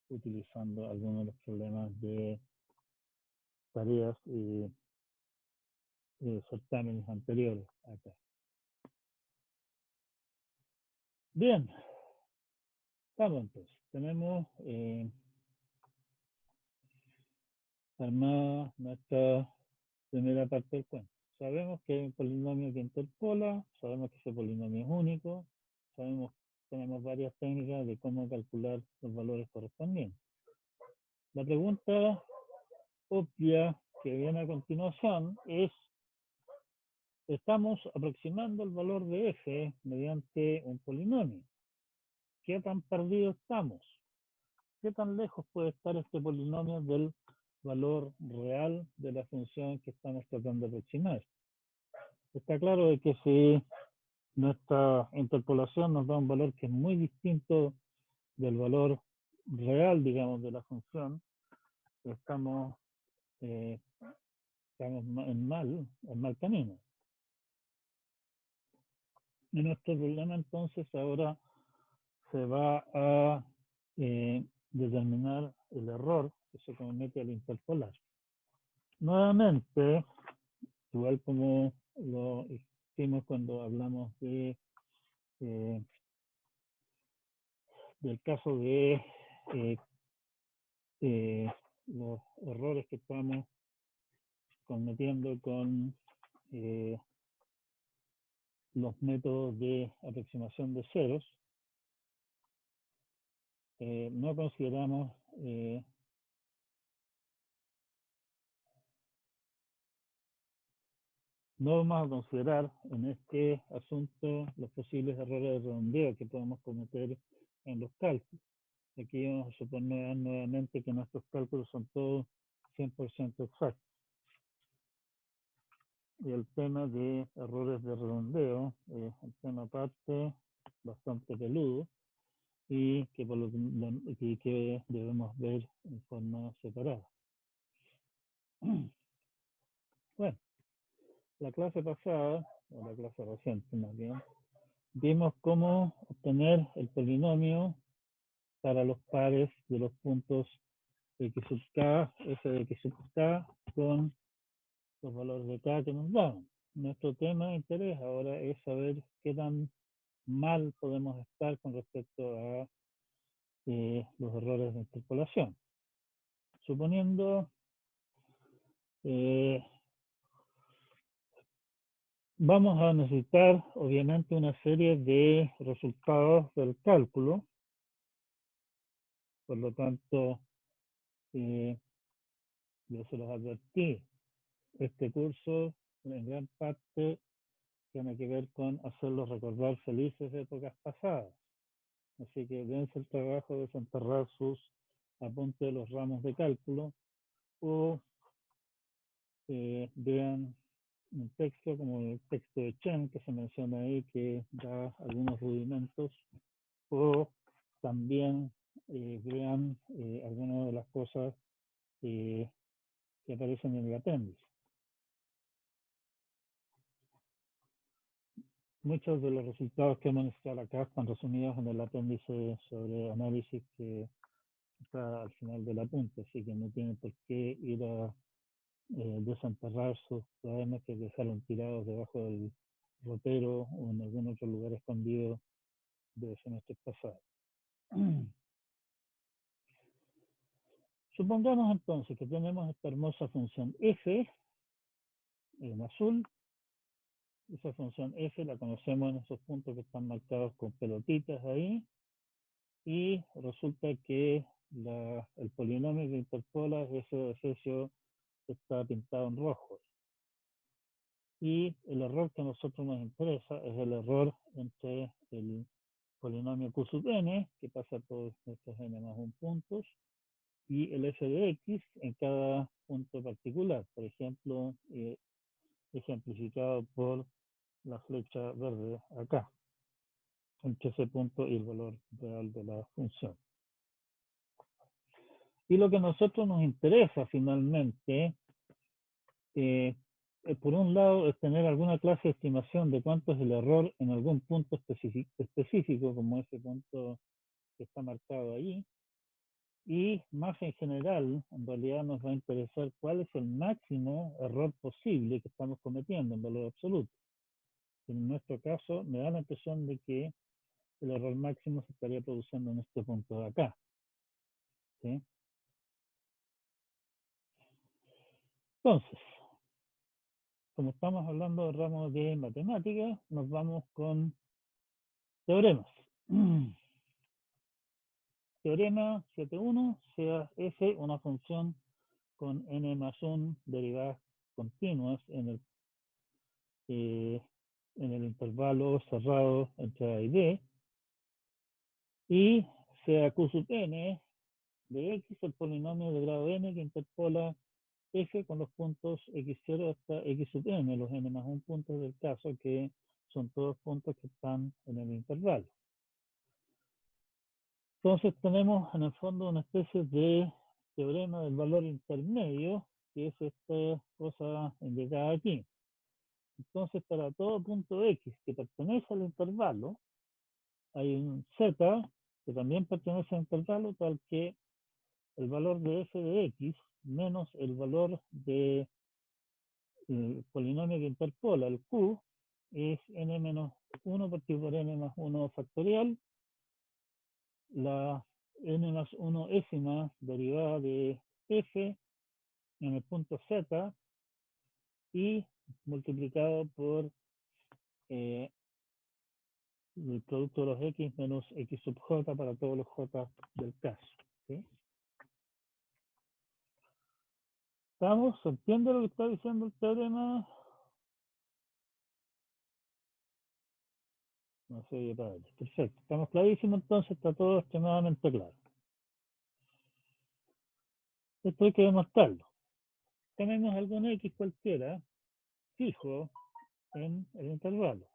utilizando algunos de los problemas de tareas y certámenes anteriores acá. Bien, estamos entonces. Tenemos armada nuestra primera parte del cuento. Sabemos que hay un polinomio que interpola, sabemos que ese polinomio es único, tenemos varias técnicas de cómo calcular los valores correspondientes. La pregunta obvia que viene a continuación es, estamos aproximando el valor de f mediante un polinomio. ¿Qué tan perdidos estamos? ¿Qué tan lejos puede estar este polinomio del valor real de la función que estamos tratando de aproximar? Está claro de que si nuestra interpolación nos da un valor que es muy distinto del valor real, digamos, de la función, estamos en mal camino. Y nuestro problema entonces ahora se va a determinar el error que se comete al interpolar. Nuevamente, igual como lo hicimos cuando hablamos de del caso de los errores que estamos cometiendo con los métodos de aproximación de ceros, no consideramos no vamos a considerar en este asunto los posibles errores de redondeo que podemos cometer en los cálculos. Aquí vamos a suponer nuevamente que nuestros cálculos son todos 100% exactos. Y el tema de errores de redondeo es un tema aparte bastante peludo y que, que debemos ver en forma separada. Bueno, la clase pasada, o la clase reciente más bien, vimos cómo obtener el polinomio para los pares de los puntos x sub k, f de x sub k con los valores de k que nos daban. Nuestro tema de interés ahora es saber qué tan mal podemos estar con respecto a los errores de interpolación. Suponiendo vamos a necesitar obviamente una serie de resultados del cálculo, por lo tanto yo se los advertí, este curso en gran parte tiene que ver con hacerlos recordar felices épocas pasadas. Así que dense el trabajo de desenterrar sus apuntes de los ramos de cálculo o vean un texto como el texto de Chen que se menciona ahí que da algunos rudimentos o también vean algunas de las cosas que aparecen en el apéndice. Muchos de los resultados que hemos mostrado acá están resumidos en el apéndice sobre análisis que está al final del apunte, así que no tienen por qué ir a desenterrar sus cuadernos que dejaron tirados debajo del ropero o en algún otro lugar escondido de semestres pasados. Supongamos entonces que tenemos esta hermosa función f en azul. Esa función f la conocemos en esos puntos que están marcados con pelotitas ahí. Y resulta que el polinomio que interpola f de Cesio está pintado en rojo. Y el error que a nosotros nos interesa es el error entre el polinomio q sub n, que pasa por estos n más 1 puntos, y el f de x en cada punto particular. Por ejemplo, ejemplificado por la flecha verde acá, entre ese punto y el valor real de la función. Y lo que a nosotros nos interesa finalmente, por un lado, es tener alguna clase de estimación de cuánto es el error en algún punto específico, como ese punto que está marcado ahí. Y más en general, en realidad nos va a interesar cuál es el máximo error posible que estamos cometiendo en valor absoluto. En nuestro caso, me da la impresión de que el error máximo se estaría produciendo en este punto de acá. ¿Sí? Entonces, como estamos hablando de ramos de matemáticas, nos vamos con teoremas. Teorema 7.1, sea f una función con n más 1 derivadas continuas en el intervalo cerrado entre a y b, y sea q sub n de x el polinomio de grado n que interpola f con los puntos x0 hasta x sub n, los n más 1 puntos del caso, que son todos puntos que están en el intervalo. Entonces tenemos en el fondo una especie de teorema del valor intermedio, que es esta cosa indicada aquí. Entonces, para todo punto x que pertenece al intervalo, hay un z que también pertenece al intervalo, tal que el valor de f de x menos el valor del polinomio que interpola, el q, es n menos 1 partido por n más 1 factorial, la n más 1 ésima derivada de f en el punto z y multiplicado por el producto de los x menos x sub j para todos los j del caso. ¿Sí? ¿Estamos? ¿Se entiende lo que está diciendo el teorema? No se oye para ellos. Perfecto. Estamos clarísimos, entonces está todo extremadamente claro. Esto hay que demostrarlo. Tenemos algún x cualquiera fijo en el intervalo.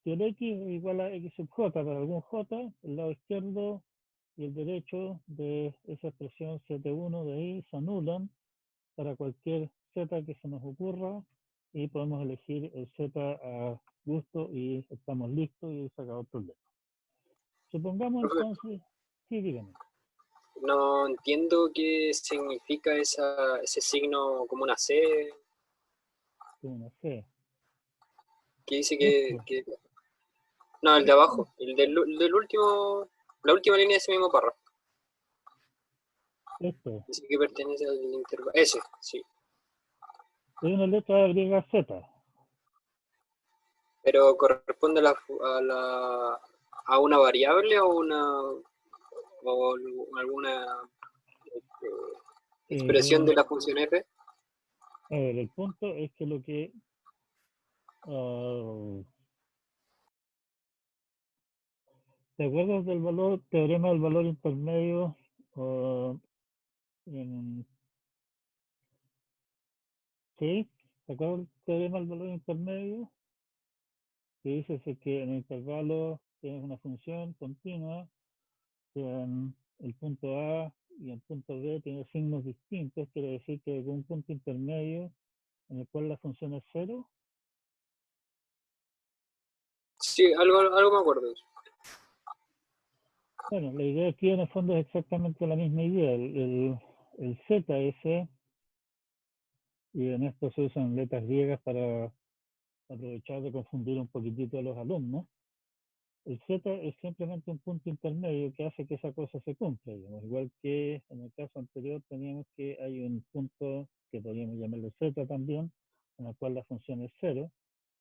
Si el x es igual a x sub j para algún j, el lado izquierdo y el derecho de esa expresión 7.1 de ahí se anulan para cualquier z que se nos ocurra y podemos elegir el z a gusto y estamos listos y se acabó el problema. Supongamos entonces, sí, dígame. No entiendo qué significa ese signo como una C, Una C. que dice Esto, no, el de esto, abajo, el del último, la última línea de ese mismo párrafo. esto. Dice que pertenece al intervalo. Ese, sí. Es una letra griega Z. Pero corresponde a una variable o alguna expresión Eh, de la función f. a ver, el punto es que lo que... ah, ¿te acuerdas del valor, teorema del valor intermedio ah, en sí? ¿Te acuerdas del teorema del valor intermedio? Que dice que en el intervalo tienes una función continua, que en el punto A y el punto B tiene signos distintos, quiere decir que hay un punto intermedio en el cual la función es cero. Sí, algo me acuerdo de eso. Bueno, la idea aquí en el fondo es exactamente la misma idea. El ZS, y en esto se usan letras griegas para aprovechar de confundir un poquitito a los alumnos. El Z es simplemente un punto intermedio que hace que esa cosa se cumpla, digamos. Igual que en el caso anterior teníamos que hay un punto que podríamos llamarlo Z también, en el cual la función es cero.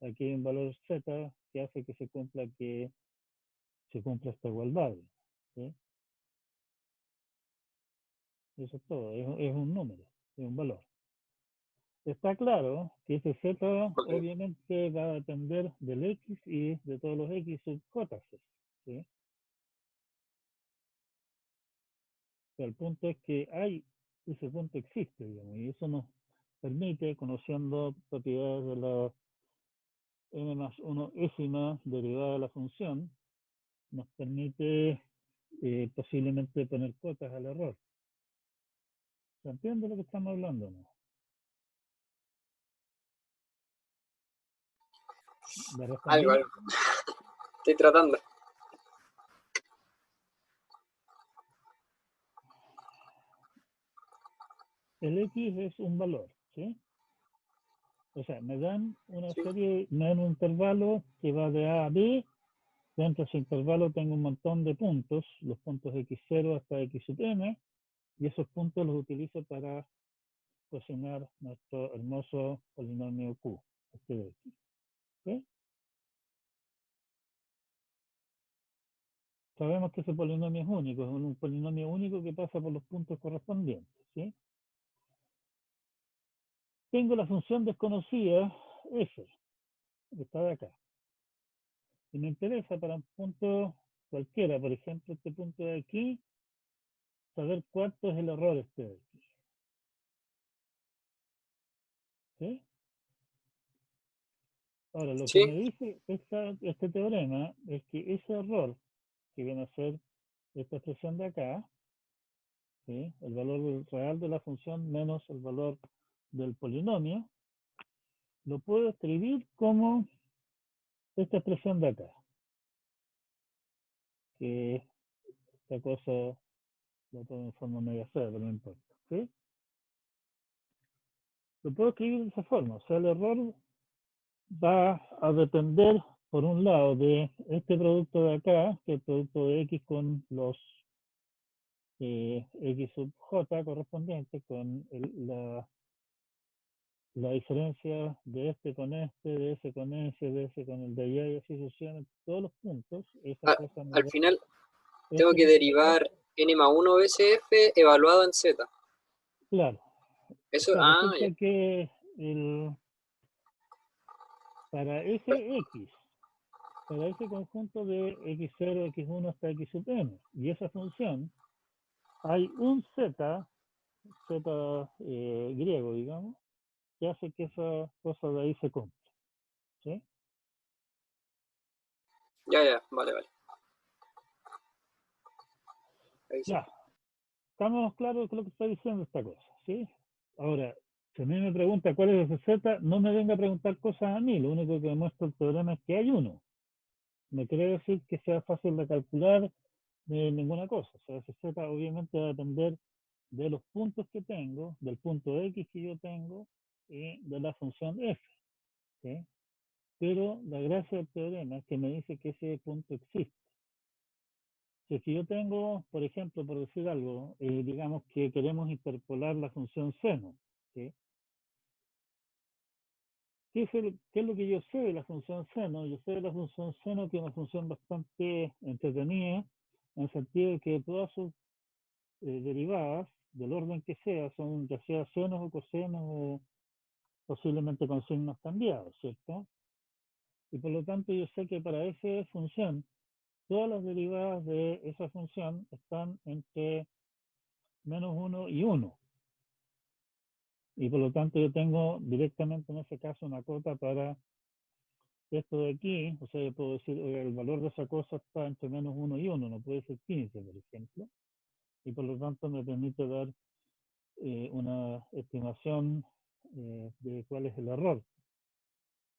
Aquí hay un valor Z que hace que se cumpla esta igualdad. ¿Sí? Eso es todo, es un número, es un valor. Está claro que ese Z Okay. obviamente va a depender del X y de todos los X sub J. ¿Sí? Pero el punto es que ese punto existe, digamos, y eso nos permite, conociendo propiedades de la n más 1 ésima derivada de la función, nos permite posiblemente poner cotas al error. ¿Se entiende lo que estamos hablando? ¿No? ¿Le Algo, respondí? algo. Estoy tratando. El X es un valor, ¿sí? O sea, me dan una Sí. serie, me dan un intervalo que va de A a B. Dentro de ese intervalo tengo un montón de puntos, los puntos x0 hasta x sub n, y esos puntos los utilizo para cocinar nuestro hermoso polinomio Q, este de aquí. ¿Sí? Sabemos que ese polinomio es único, es un polinomio único que pasa por los puntos correspondientes. ¿Sí? Tengo la función desconocida f, que está de acá. Y me interesa para un punto cualquiera, por ejemplo, este punto de aquí, saber cuánto es el error este de aquí. ¿Sí? Ahora, lo que Sí, me dice este teorema es que ese error, que viene a ser esta expresión de acá, ¿sí? El valor real de la función menos el valor del polinomio, lo puedo escribir como esta expresión de acá, que esta cosa la pongo en forma media fea, pero no importa. ¿Sí? Lo puedo escribir de esa forma, o sea, el error va a depender, por un lado, de este producto de acá, que es el producto de x con los x sub j correspondiente, con la diferencia de este con este, de ese con ese, de ese con el de allá y así sucesivamente, todos los puntos, esa a- cosa me al da final tengo este que producto, derivar n más 1 veces f evaluado en z. claro. O Eso, sea, resulta ya. que para ese x, para ese conjunto de x0, x1 hasta x sub n, y esa función, hay un z griego, digamos, que hace que esa cosa de ahí se cumpla. ¿Sí? Ya, vale, vale. Ahí sí. Ya, estamos claros con lo que está diciendo esta cosa, ¿sí? Ahora, si a mí me pregunta cuál es ese z, no me venga a preguntar cosas a mí, lo único que demuestra el teorema es que hay uno. No quiere decir que sea fácil de calcular, de ninguna cosa. O sea, ese z obviamente va a depender de los puntos que tengo, del punto x que yo tengo y de la función f. ¿Sí? Pero la gracia del teorema es que me dice que ese punto existe. Si yo tengo, por ejemplo, por decir algo, digamos que queremos interpolar la función seno, ¿sí? ¿Qué es lo que yo sé de la función seno? Yo sé de la función seno que es una función bastante entretenida, en el sentido de que todas sus derivadas, del orden que sea, son ya sea senos o cosenos o posiblemente con signos cambiados, ¿cierto? Y por lo tanto yo sé que para esa función, todas las derivadas de esa función están entre -1 y 1. Y por lo tanto yo tengo directamente en ese caso una cota para esto de aquí. O sea, yo puedo decir, oiga, el valor de esa cosa está entre -1 y 1, no puede ser 15, por ejemplo. Y por lo tanto me permite dar una estimación de cuál es el error.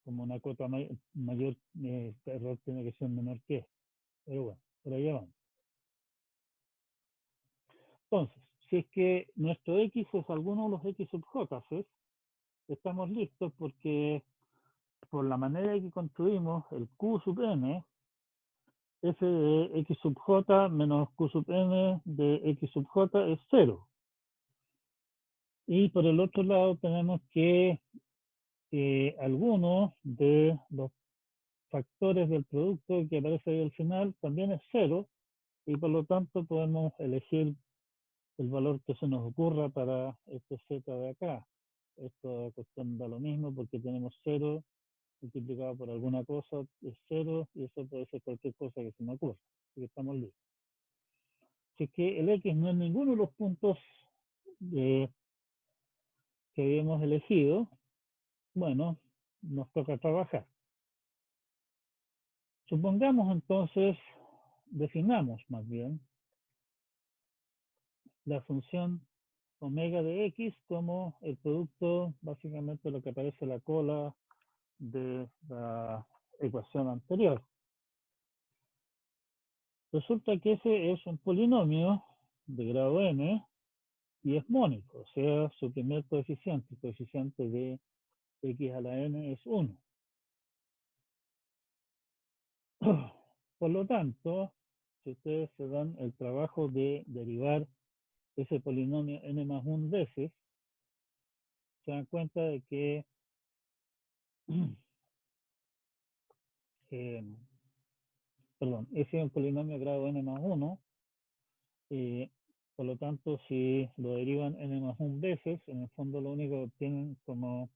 Como una cota mayor, el error tiene que ser menor que este. Pero bueno, por allá vamos. Entonces, si es que nuestro X es alguno de los X sub J, estamos listos porque por la manera en que construimos el Q sub n, f de X sub J menos Q sub n de X sub J es 0. Y por el otro lado tenemos que alguno de los factores del producto que aparece ahí al final también es 0, y por lo tanto podemos elegir el valor que se nos ocurra para este z de acá. Esta cuestión da lo mismo porque tenemos 0 multiplicado por alguna cosa es 0, y eso puede ser cualquier cosa que se me ocurra. Así que estamos listos. Si es que el x no es ninguno de los puntos que habíamos elegido, bueno, nos toca trabajar. Supongamos entonces, definamos más bien, la función omega de x como el producto, básicamente lo que aparece en la cola de la ecuación anterior. Resulta que ese es un polinomio de grado n y es mónico, o sea, su primer coeficiente, el coeficiente de x a la n es 1. Por lo tanto, si ustedes se dan el trabajo de derivar ese polinomio n más 1 veces, se dan cuenta de que ese es un polinomio de grado n más 1. Por lo tanto, si lo derivan n más 1 veces, en el fondo lo único que obtienen como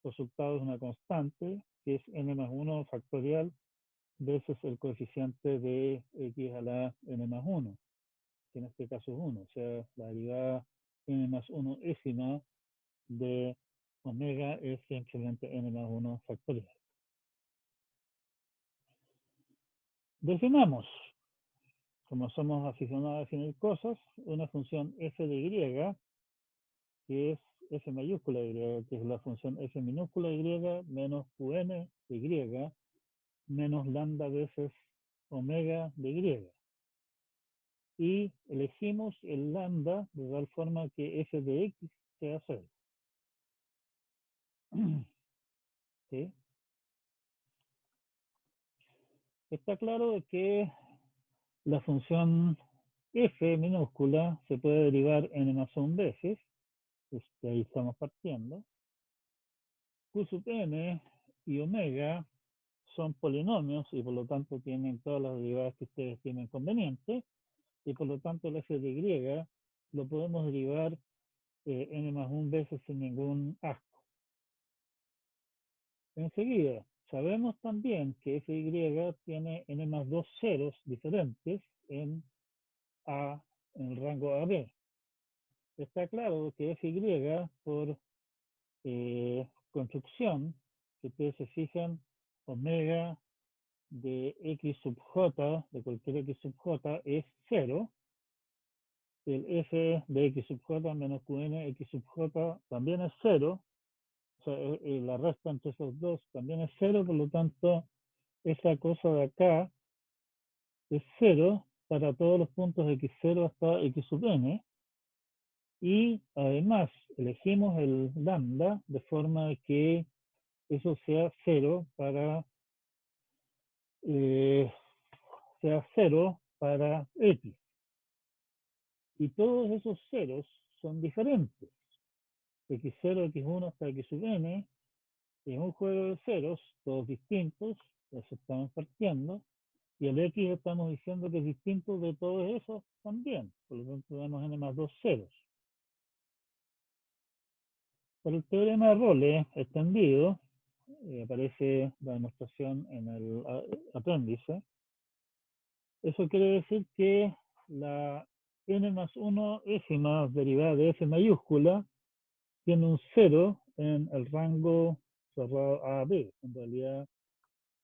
resultado es una constante, que es n más 1 factorial veces el coeficiente de x a la n más 1, que en este caso es 1, o sea, la derivada n más 1 ésima de omega es simplemente n más 1 factorial. Definamos, como somos aficionados a definir cosas, una función f de y, que es f mayúscula de y, que es la función f minúscula de y menos qn de y menos lambda veces omega de y. Y elegimos el lambda de tal forma que f de x sea 0. ¿Sí? Está claro que la función f minúscula se puede derivar n más 1 veces, de ahí estamos partiendo. Q sub n y omega son polinomios y por lo tanto tienen todas las derivadas que ustedes tienen convenientes, y por lo tanto el f de y lo podemos derivar n más 1 veces sin ningún asco. Enseguida, sabemos también que f de y tiene n más 2 ceros diferentes en el rango AB. Está claro que f y por construcción, si ustedes se fijan, omega de x sub j, de cualquier x sub j, es 0. El f de x sub j menos qn x sub j también es 0. O sea, la resta entre esos dos también es 0, por lo tanto, esa cosa de acá es 0, para todos los puntos x0 hasta x sub n, y además elegimos el lambda de forma que eso sea 0 para x. Y todos esos ceros son diferentes. x0, x1 hasta x sub n es un juego de ceros, todos distintos, eso estamos partiendo, y el x estamos diciendo que es distinto de todos esos también, por lo tanto tenemos n más 2 ceros. Por el teorema de Rolle extendido, aparece la demostración en el apéndice, eso quiere decir que la n más 1 décima derivada de f mayúscula tiene un 0 en el rango cerrado AB. En realidad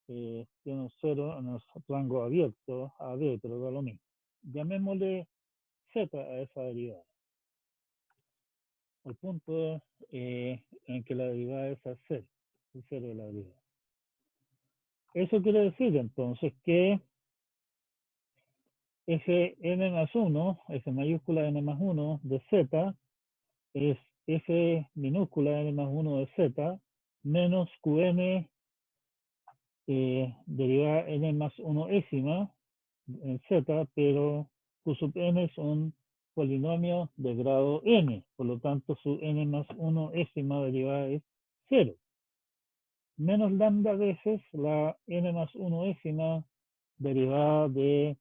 tiene un 0 en el rango abierto AB, pero da lo mismo. Llamémosle z a esa derivada. El punto en que la derivada es a 0, el 0 de la derivada. Eso quiere decir entonces que fn más 1, f mayúscula n más 1 de z, es f minúscula n más 1 de z menos qn derivada n más 1 décima en z, pero q sub n es un polinomio de grado n, por lo tanto su n más 1 décima derivada es 0. Menos lambda veces la n más 1 décima derivada de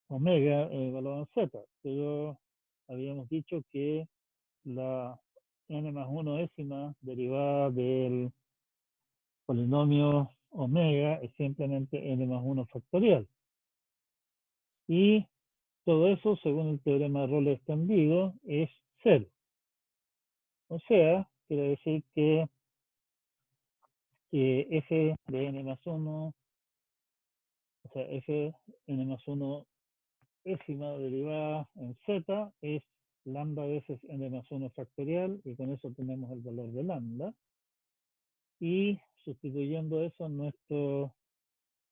omega evaluado en z, pero habíamos dicho que la n más 1 décima derivada del polinomio omega es simplemente n más 1 factorial. Y todo eso, según el teorema de Rolle extendido, es 0. O sea, quiere decir que f de n más 1, o sea, f n más 1 décima derivada en z es lambda veces n más 1 factorial, y con eso tenemos el valor de lambda. Y sustituyendo eso en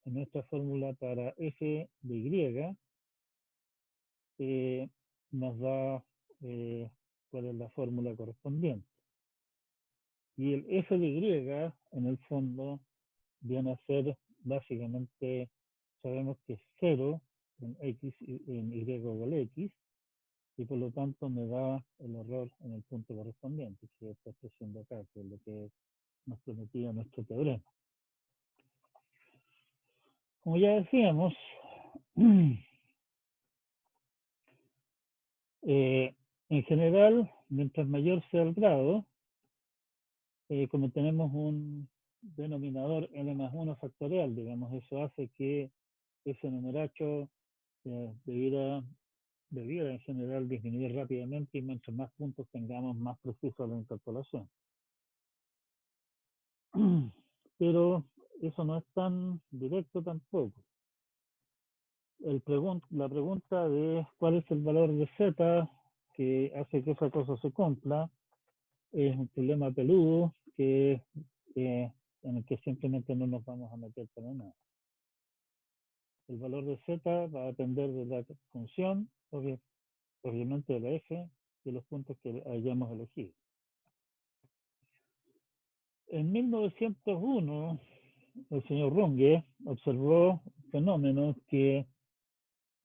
nuestra fórmula para f de y, nos da cuál es la fórmula correspondiente. Y el f de y, en el fondo, viene a ser básicamente, sabemos que es 0 en x en y igual a x, y por lo tanto me da el error en el punto correspondiente, que es esta expresión de acá, que es lo que nos prometía nuestro teorema. Como ya decíamos, en general, mientras mayor sea el grado, como tenemos un denominador n más 1 factorial, digamos, eso hace que ese numeracho debiera en general disminuir rápidamente, y mientras más puntos tengamos, más precisa la interpolación. Pero eso no es tan directo tampoco. La pregunta de cuál es el valor de z que hace que esa cosa se cumpla es un problema peludo en el que simplemente no nos vamos a meter para nada. El valor de z va a depender de la función, obviamente de la f, de los puntos que hayamos elegido. En 1901, el señor Runge observó un fenómeno que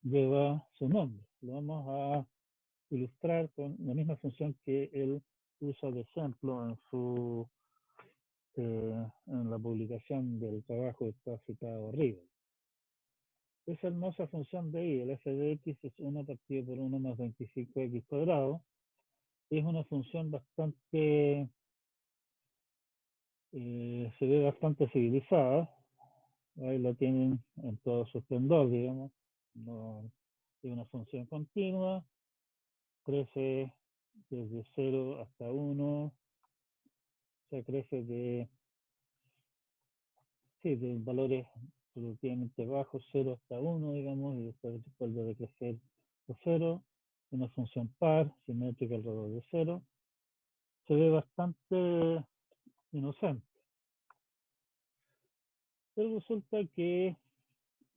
lleva su nombre. Lo vamos a ilustrar con la misma función que él usa de ejemplo en la publicación del trabajo que está citado arriba. Esa hermosa función de y, el f de x es 1 partido por 1 más 25x cuadrado. Es una función bastante, se ve bastante civilizada. Ahí la tienen en todo su esplendor, digamos. No, es una función continua, crece desde 0 hasta 1, se crece de valores relativamente bajos, 0 hasta 1, digamos, y después vuelve a decrecer a 0, una función par, simétrica alrededor de 0. Se ve bastante inocente. Pero resulta que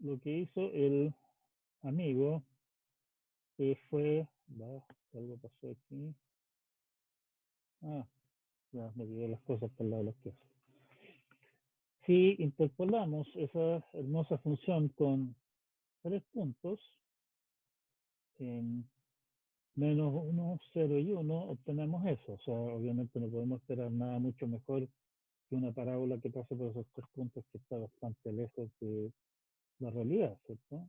lo que hizo el amigo fue, algo pasó aquí. Ya me olvidé las cosas por el lado de los quesos. Si interpolamos esa hermosa función con 3 puntos, en menos 1, 0 y 1, obtenemos eso. O sea, obviamente no podemos esperar nada mucho mejor que una parábola que pase por esos 3 puntos que está bastante lejos de la realidad, ¿cierto?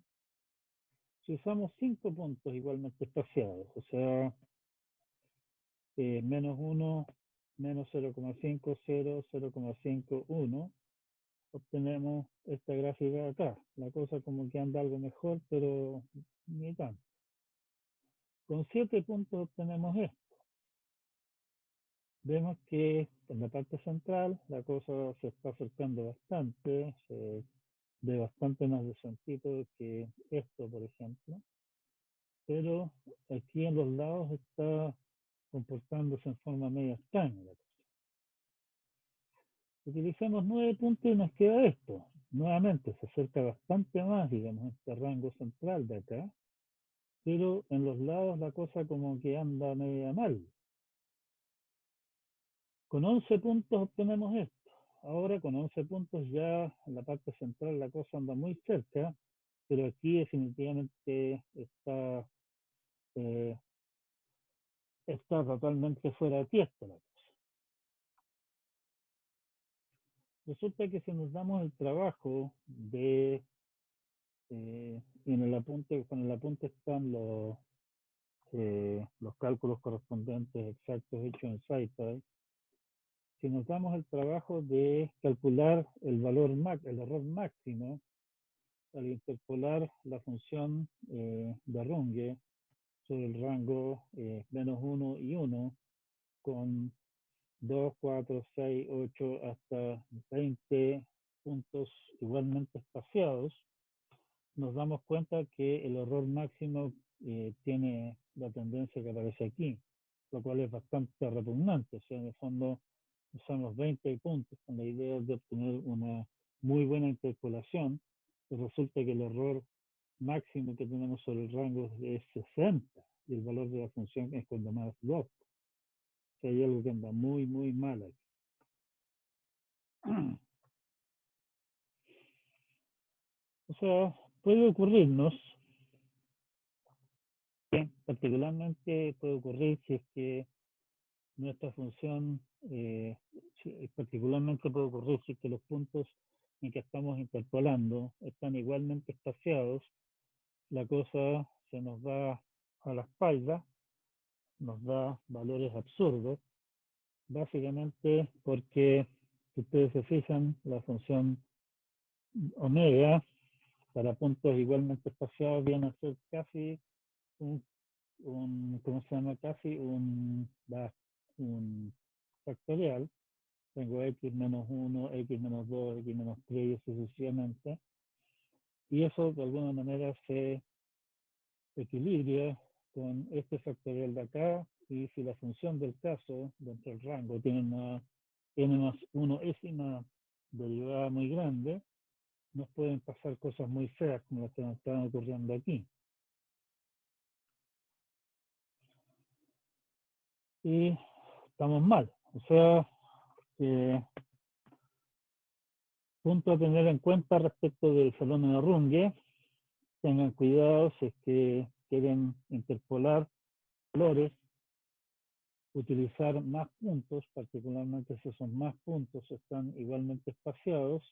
Si usamos 5 puntos igualmente espaciados, o sea, menos 1, menos 0,5, 0, 0,5, 1, obtenemos esta gráfica acá. La cosa como que anda algo mejor, pero ni tanto. Con 7 puntos obtenemos esto. Vemos que en la parte central la cosa se está acercando bastante, se ve bastante más decentito que esto, por ejemplo. Pero aquí en los lados está comportándose en forma media extraña la cosa. Utilizamos 9 puntos y nos queda esto. Nuevamente se acerca bastante más, digamos, este rango central de acá, pero en los lados la cosa como que anda media mal. Con 11 puntos obtenemos esto. Ahora con 11 puntos ya en la parte central la cosa anda muy cerca, pero aquí definitivamente está totalmente fuera de tiesto la cosa. Resulta que si nos damos el trabajo de, con el apunte están los cálculos correspondientes exactos hechos en SciPy, si nos damos el trabajo de calcular el error máximo al interpolar la función de Runge sobre el rango menos 1 y 1 con 2, 4, 6, 8 hasta 20 puntos igualmente espaciados, nos damos cuenta que el error máximo tiene la tendencia que aparece aquí, lo cual es bastante repugnante. O sea, en el fondo usamos 20 puntos con la idea de obtener una muy buena interpolación, y resulta que el error máximo que tenemos sobre el rango es 60 y el valor de la función es cuando más 2. O sea, hay algo que anda muy, muy mal aquí. O sea, puede ocurrirnos, particularmente puede ocurrir si es que nuestra función, particularmente puede ocurrir si es que los puntos en que estamos interpolando están igualmente espaciados, la cosa se nos va a la espalda, nos da valores absurdos, básicamente porque, si ustedes se fijan, la función omega para puntos igualmente espaciados viene a ser casi ¿cómo se llama? Casi un factorial. Tengo x menos 1, x menos 2, x menos 3 y así sucesivamente. Y eso de alguna manera se equilibra con este factorial de acá, y si la función del caso dentro del rango tiene una n más 1ésima derivada muy grande, nos pueden pasar cosas muy feas como las que nos están ocurriendo aquí. Y estamos mal. O sea, punto a tener en cuenta respecto del fenómeno Runge: tengan cuidado si es que quieren interpolar valores, utilizar más puntos, particularmente si esos más puntos están igualmente espaciados,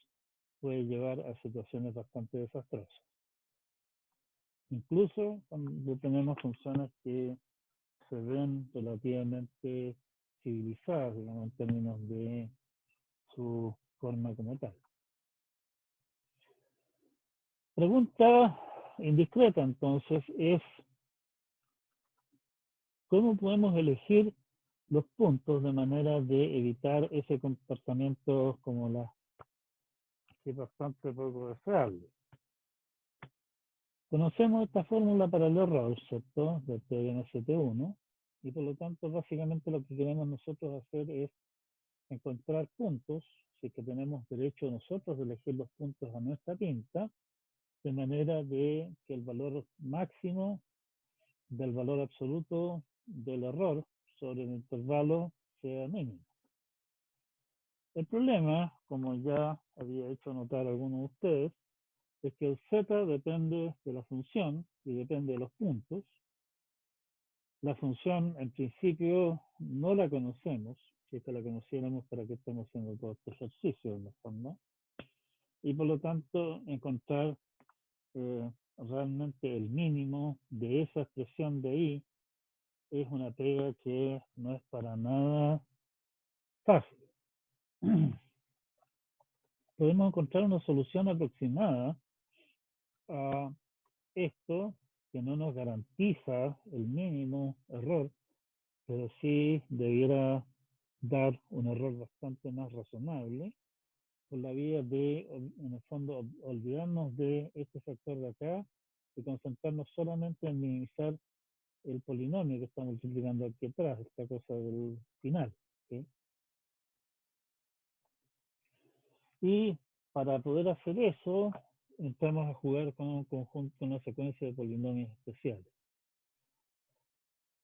puede llevar a situaciones bastante desastrosas. Incluso cuando tenemos funciones que se ven relativamente civilizadas, digamos, en términos de su forma como tal. Pregunta indiscreta entonces es: ¿cómo podemos elegir los puntos de manera de evitar ese comportamiento como que es bastante poco deseable? Conocemos esta fórmula para el error, ¿cierto? Del teorema ST1, y por lo tanto básicamente lo que queremos nosotros hacer es encontrar puntos, si es que tenemos derecho nosotros de elegir los puntos a nuestra pinta, de manera de que el valor máximo del valor absoluto del error sobre el intervalo sea mínimo. El problema, como ya había hecho notar algunos de ustedes, es que el z depende de la función y depende de los puntos. La función, en principio, no la conocemos. Si es que la conociéramos, ¿para qué estamos haciendo todo este ejercicio, en la forma? Y por lo tanto, encontrar realmente el mínimo de esa expresión de i es una pega que no es para nada fácil. Podemos encontrar una solución aproximada a esto que no nos garantiza el mínimo error, pero sí debiera dar un error bastante más razonable por la vía de, en el fondo, olvidarnos de este factor de acá y concentrarnos solamente en minimizar el polinomio que está multiplicando aquí atrás, esta cosa del final. ¿Sí? Y para poder hacer eso, entramos a jugar con un conjunto, una secuencia de polinomios especiales.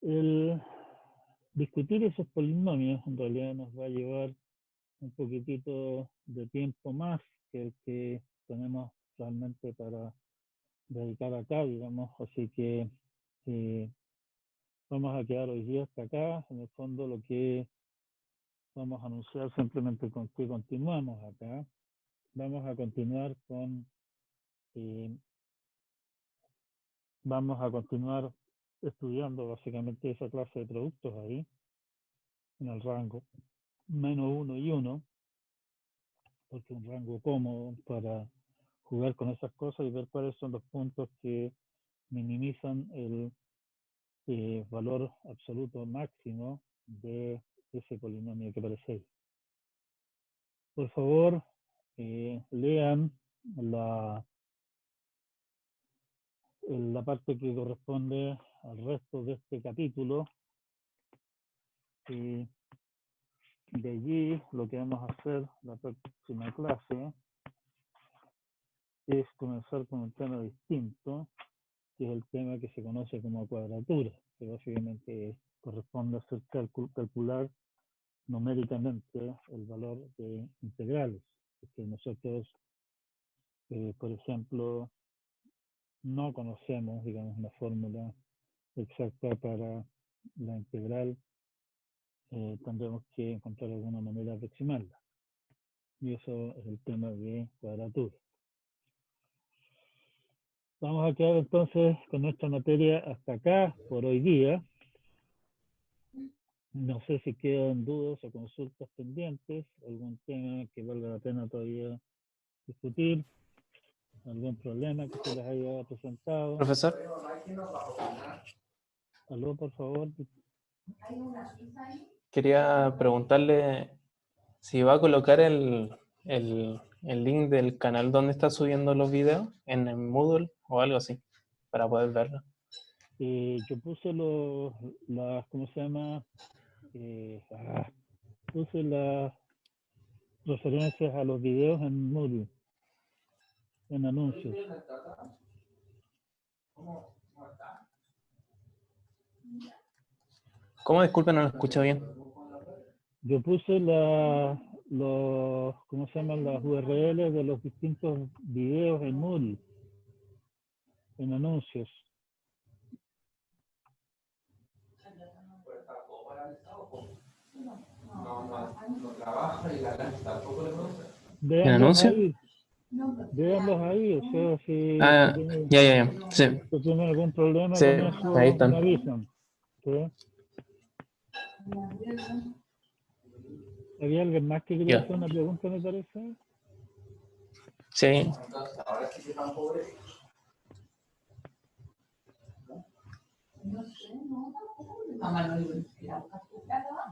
El discutir esos polinomios en realidad nos va a llevar un poquitito de tiempo más que el que tenemos realmente para dedicar acá, digamos, así que vamos a quedar hoy día hasta acá. En el fondo lo que vamos a anunciar simplemente con que continuamos acá. Vamos a continuar con vamos a continuar estudiando básicamente esa clase de productos ahí, en el rango -1 y 1, porque es un rango cómodo para jugar con esas cosas y ver cuáles son los puntos que minimizan el valor absoluto máximo de ese polinomio que aparece ahí. Por favor, lean la parte que corresponde al resto de este capítulo. Y de allí lo que vamos a hacer la próxima clase es comenzar con un tema distinto, que es el tema que se conoce como cuadratura, que básicamente corresponde a hacer calcular numéricamente el valor de integrales. Que nosotros, por ejemplo, no conocemos, digamos, una fórmula exacta para la integral, tendremos que encontrar alguna manera de aproximarla. Y eso es el tema de cuadratura. Vamos a quedar entonces con nuestra materia hasta acá por hoy día. No sé si quedan dudas o consultas pendientes, algún tema que valga la pena todavía discutir, algún problema que se les haya presentado. Profesor, Aló, por favor. quería preguntarle si va a colocar el link del canal donde está subiendo los videos en el Moodle o algo así, para poder verlo. Yo puse ¿cómo se llama? Puse las referencias a los videos en Moodle, en anuncios. ¿Cómo? Disculpen, no lo escucho bien. Yo puse ¿cómo se llaman? Las URL de los distintos videos en Moodle, en anuncios. No trabaja y la lanza tampoco le produce. ¿En anuncio? Véanlos ahí, o sea, si Ah, ya. Sí, tienen algún problema sí, con eso, ahí me están. avisan. ¿Sí? ¿Había alguien más que quería Ya. hacer una pregunta, me parece? Sí. Entonces, ahora sí que están pobres.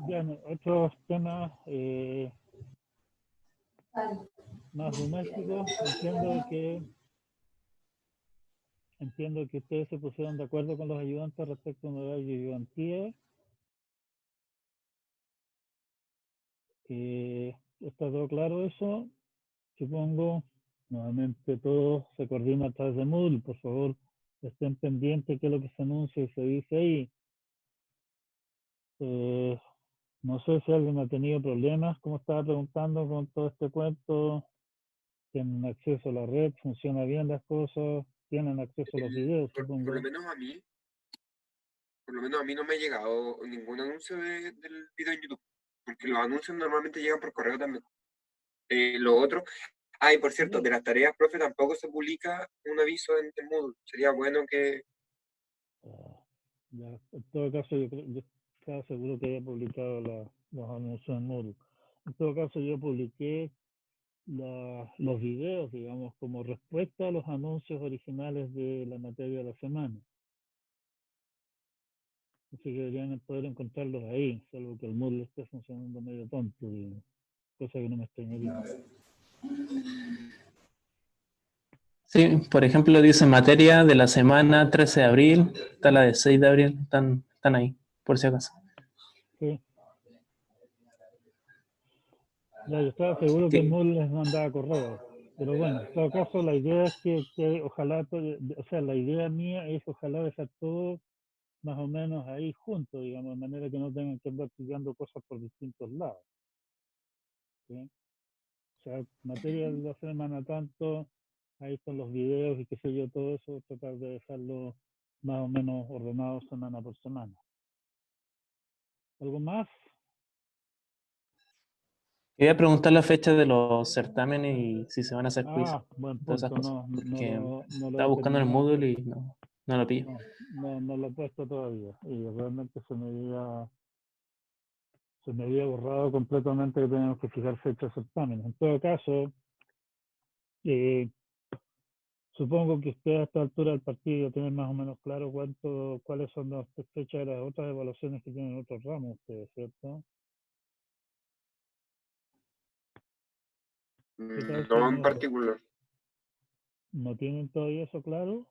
Bien, otros temas más domésticos. Entiendo que ustedes se pusieron de acuerdo con los ayudantes respecto a un horario de ayudantía. ¿Está todo claro eso? Supongo. Nuevamente todo se coordina a través de Moodle. Por favor, estén pendientes de qué es lo que se anuncia y se dice ahí. No sé si alguien ha tenido problemas, como estaba preguntando, con todo este cuento. Tienen acceso a la red, funciona bien las cosas, tienen acceso a los videos, Por supongo. lo menos a mí, no me ha llegado ningún anuncio del video en YouTube, porque los anuncios normalmente llegan por correo también. Lo otro, y por cierto, de las tareas, profe, tampoco se publica un aviso en Moodle. Sería bueno que... Ya, en todo caso, yo estaba seguro que había publicado los anuncios en Moodle. En todo caso, yo publiqué los videos, digamos, como respuesta a los anuncios originales de la materia de la semana. Así que deberían poder encontrarlos ahí, salvo que el Moodle esté funcionando medio tonto, digamos, cosa que no me extrañaría. Sí, por ejemplo, dice materia de la semana 13 de abril, está la de 6 de abril, están ahí, por si acaso. Sí. Ya, yo estaba seguro que el Sí. Moodle les mandaba correo. Pero bueno, en todo caso, la idea es que ojalá, o sea, la idea mía es ojalá dejar todo más o menos ahí juntos, digamos, de manera que no tengan que andar pillando cosas por distintos lados. ¿Sí? O sea, materia de la semana tanto, ahí están los videos y qué sé yo, todo eso, tratar de dejarlo más o menos ordenado semana por semana. ¿Algo más? Quería preguntar la fecha de los certámenes y si se van a hacer quiz, Buen todas esas punto, cosas. Porque no lo estaba he buscando en el terminado. Moodle y no lo pillo. No lo he puesto todavía. Y realmente se me había borrado completamente que teníamos que fijar fechas de certámenes. En todo caso, supongo que usted a esta altura del partido tiene más o menos claro cuáles son las fechas de las otras evaluaciones que tienen otros ramos, ustedes, ¿cierto? ¿Qué tal si No en particular. no tienen todavía eso claro?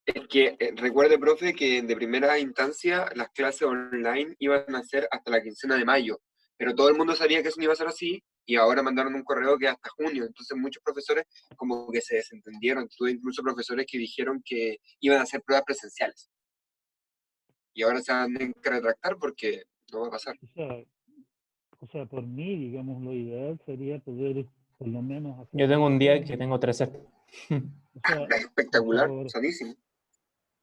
Es que recuerde, profe, que de primera instancia las clases online iban a ser hasta la quincena de mayo, pero todo el mundo sabía que eso no iba a ser así y ahora mandaron un correo que hasta junio. Entonces muchos profesores como que se desentendieron. Tuve incluso profesores que dijeron que iban a hacer pruebas presenciales y ahora se van a tener que retractar porque no va a pasar. O sea, por mí, digamos, lo ideal sería poder por lo menos hacer Yo tengo un día que certámenes. tengo 13. O sea, por Espectacular, favor, sanísimo.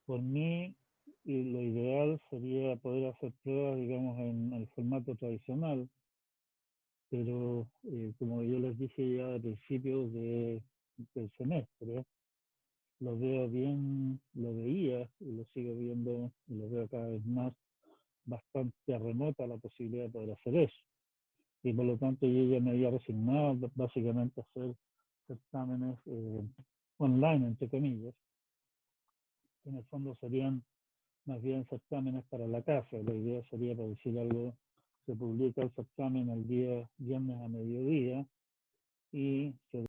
por mí, y lo ideal sería poder hacer pruebas, digamos, en el formato tradicional, pero como yo les dije ya al principio del semestre, lo veía y lo sigo viendo y lo veo cada vez más bastante remota la posibilidad de poder hacer eso. Y por lo tanto yo ya me había resignado básicamente a hacer certámenes online, entre comillas, que en el fondo serían más bien certámenes para la casa. La idea sería, por decir algo, se publica el certamen el día viernes a mediodía y se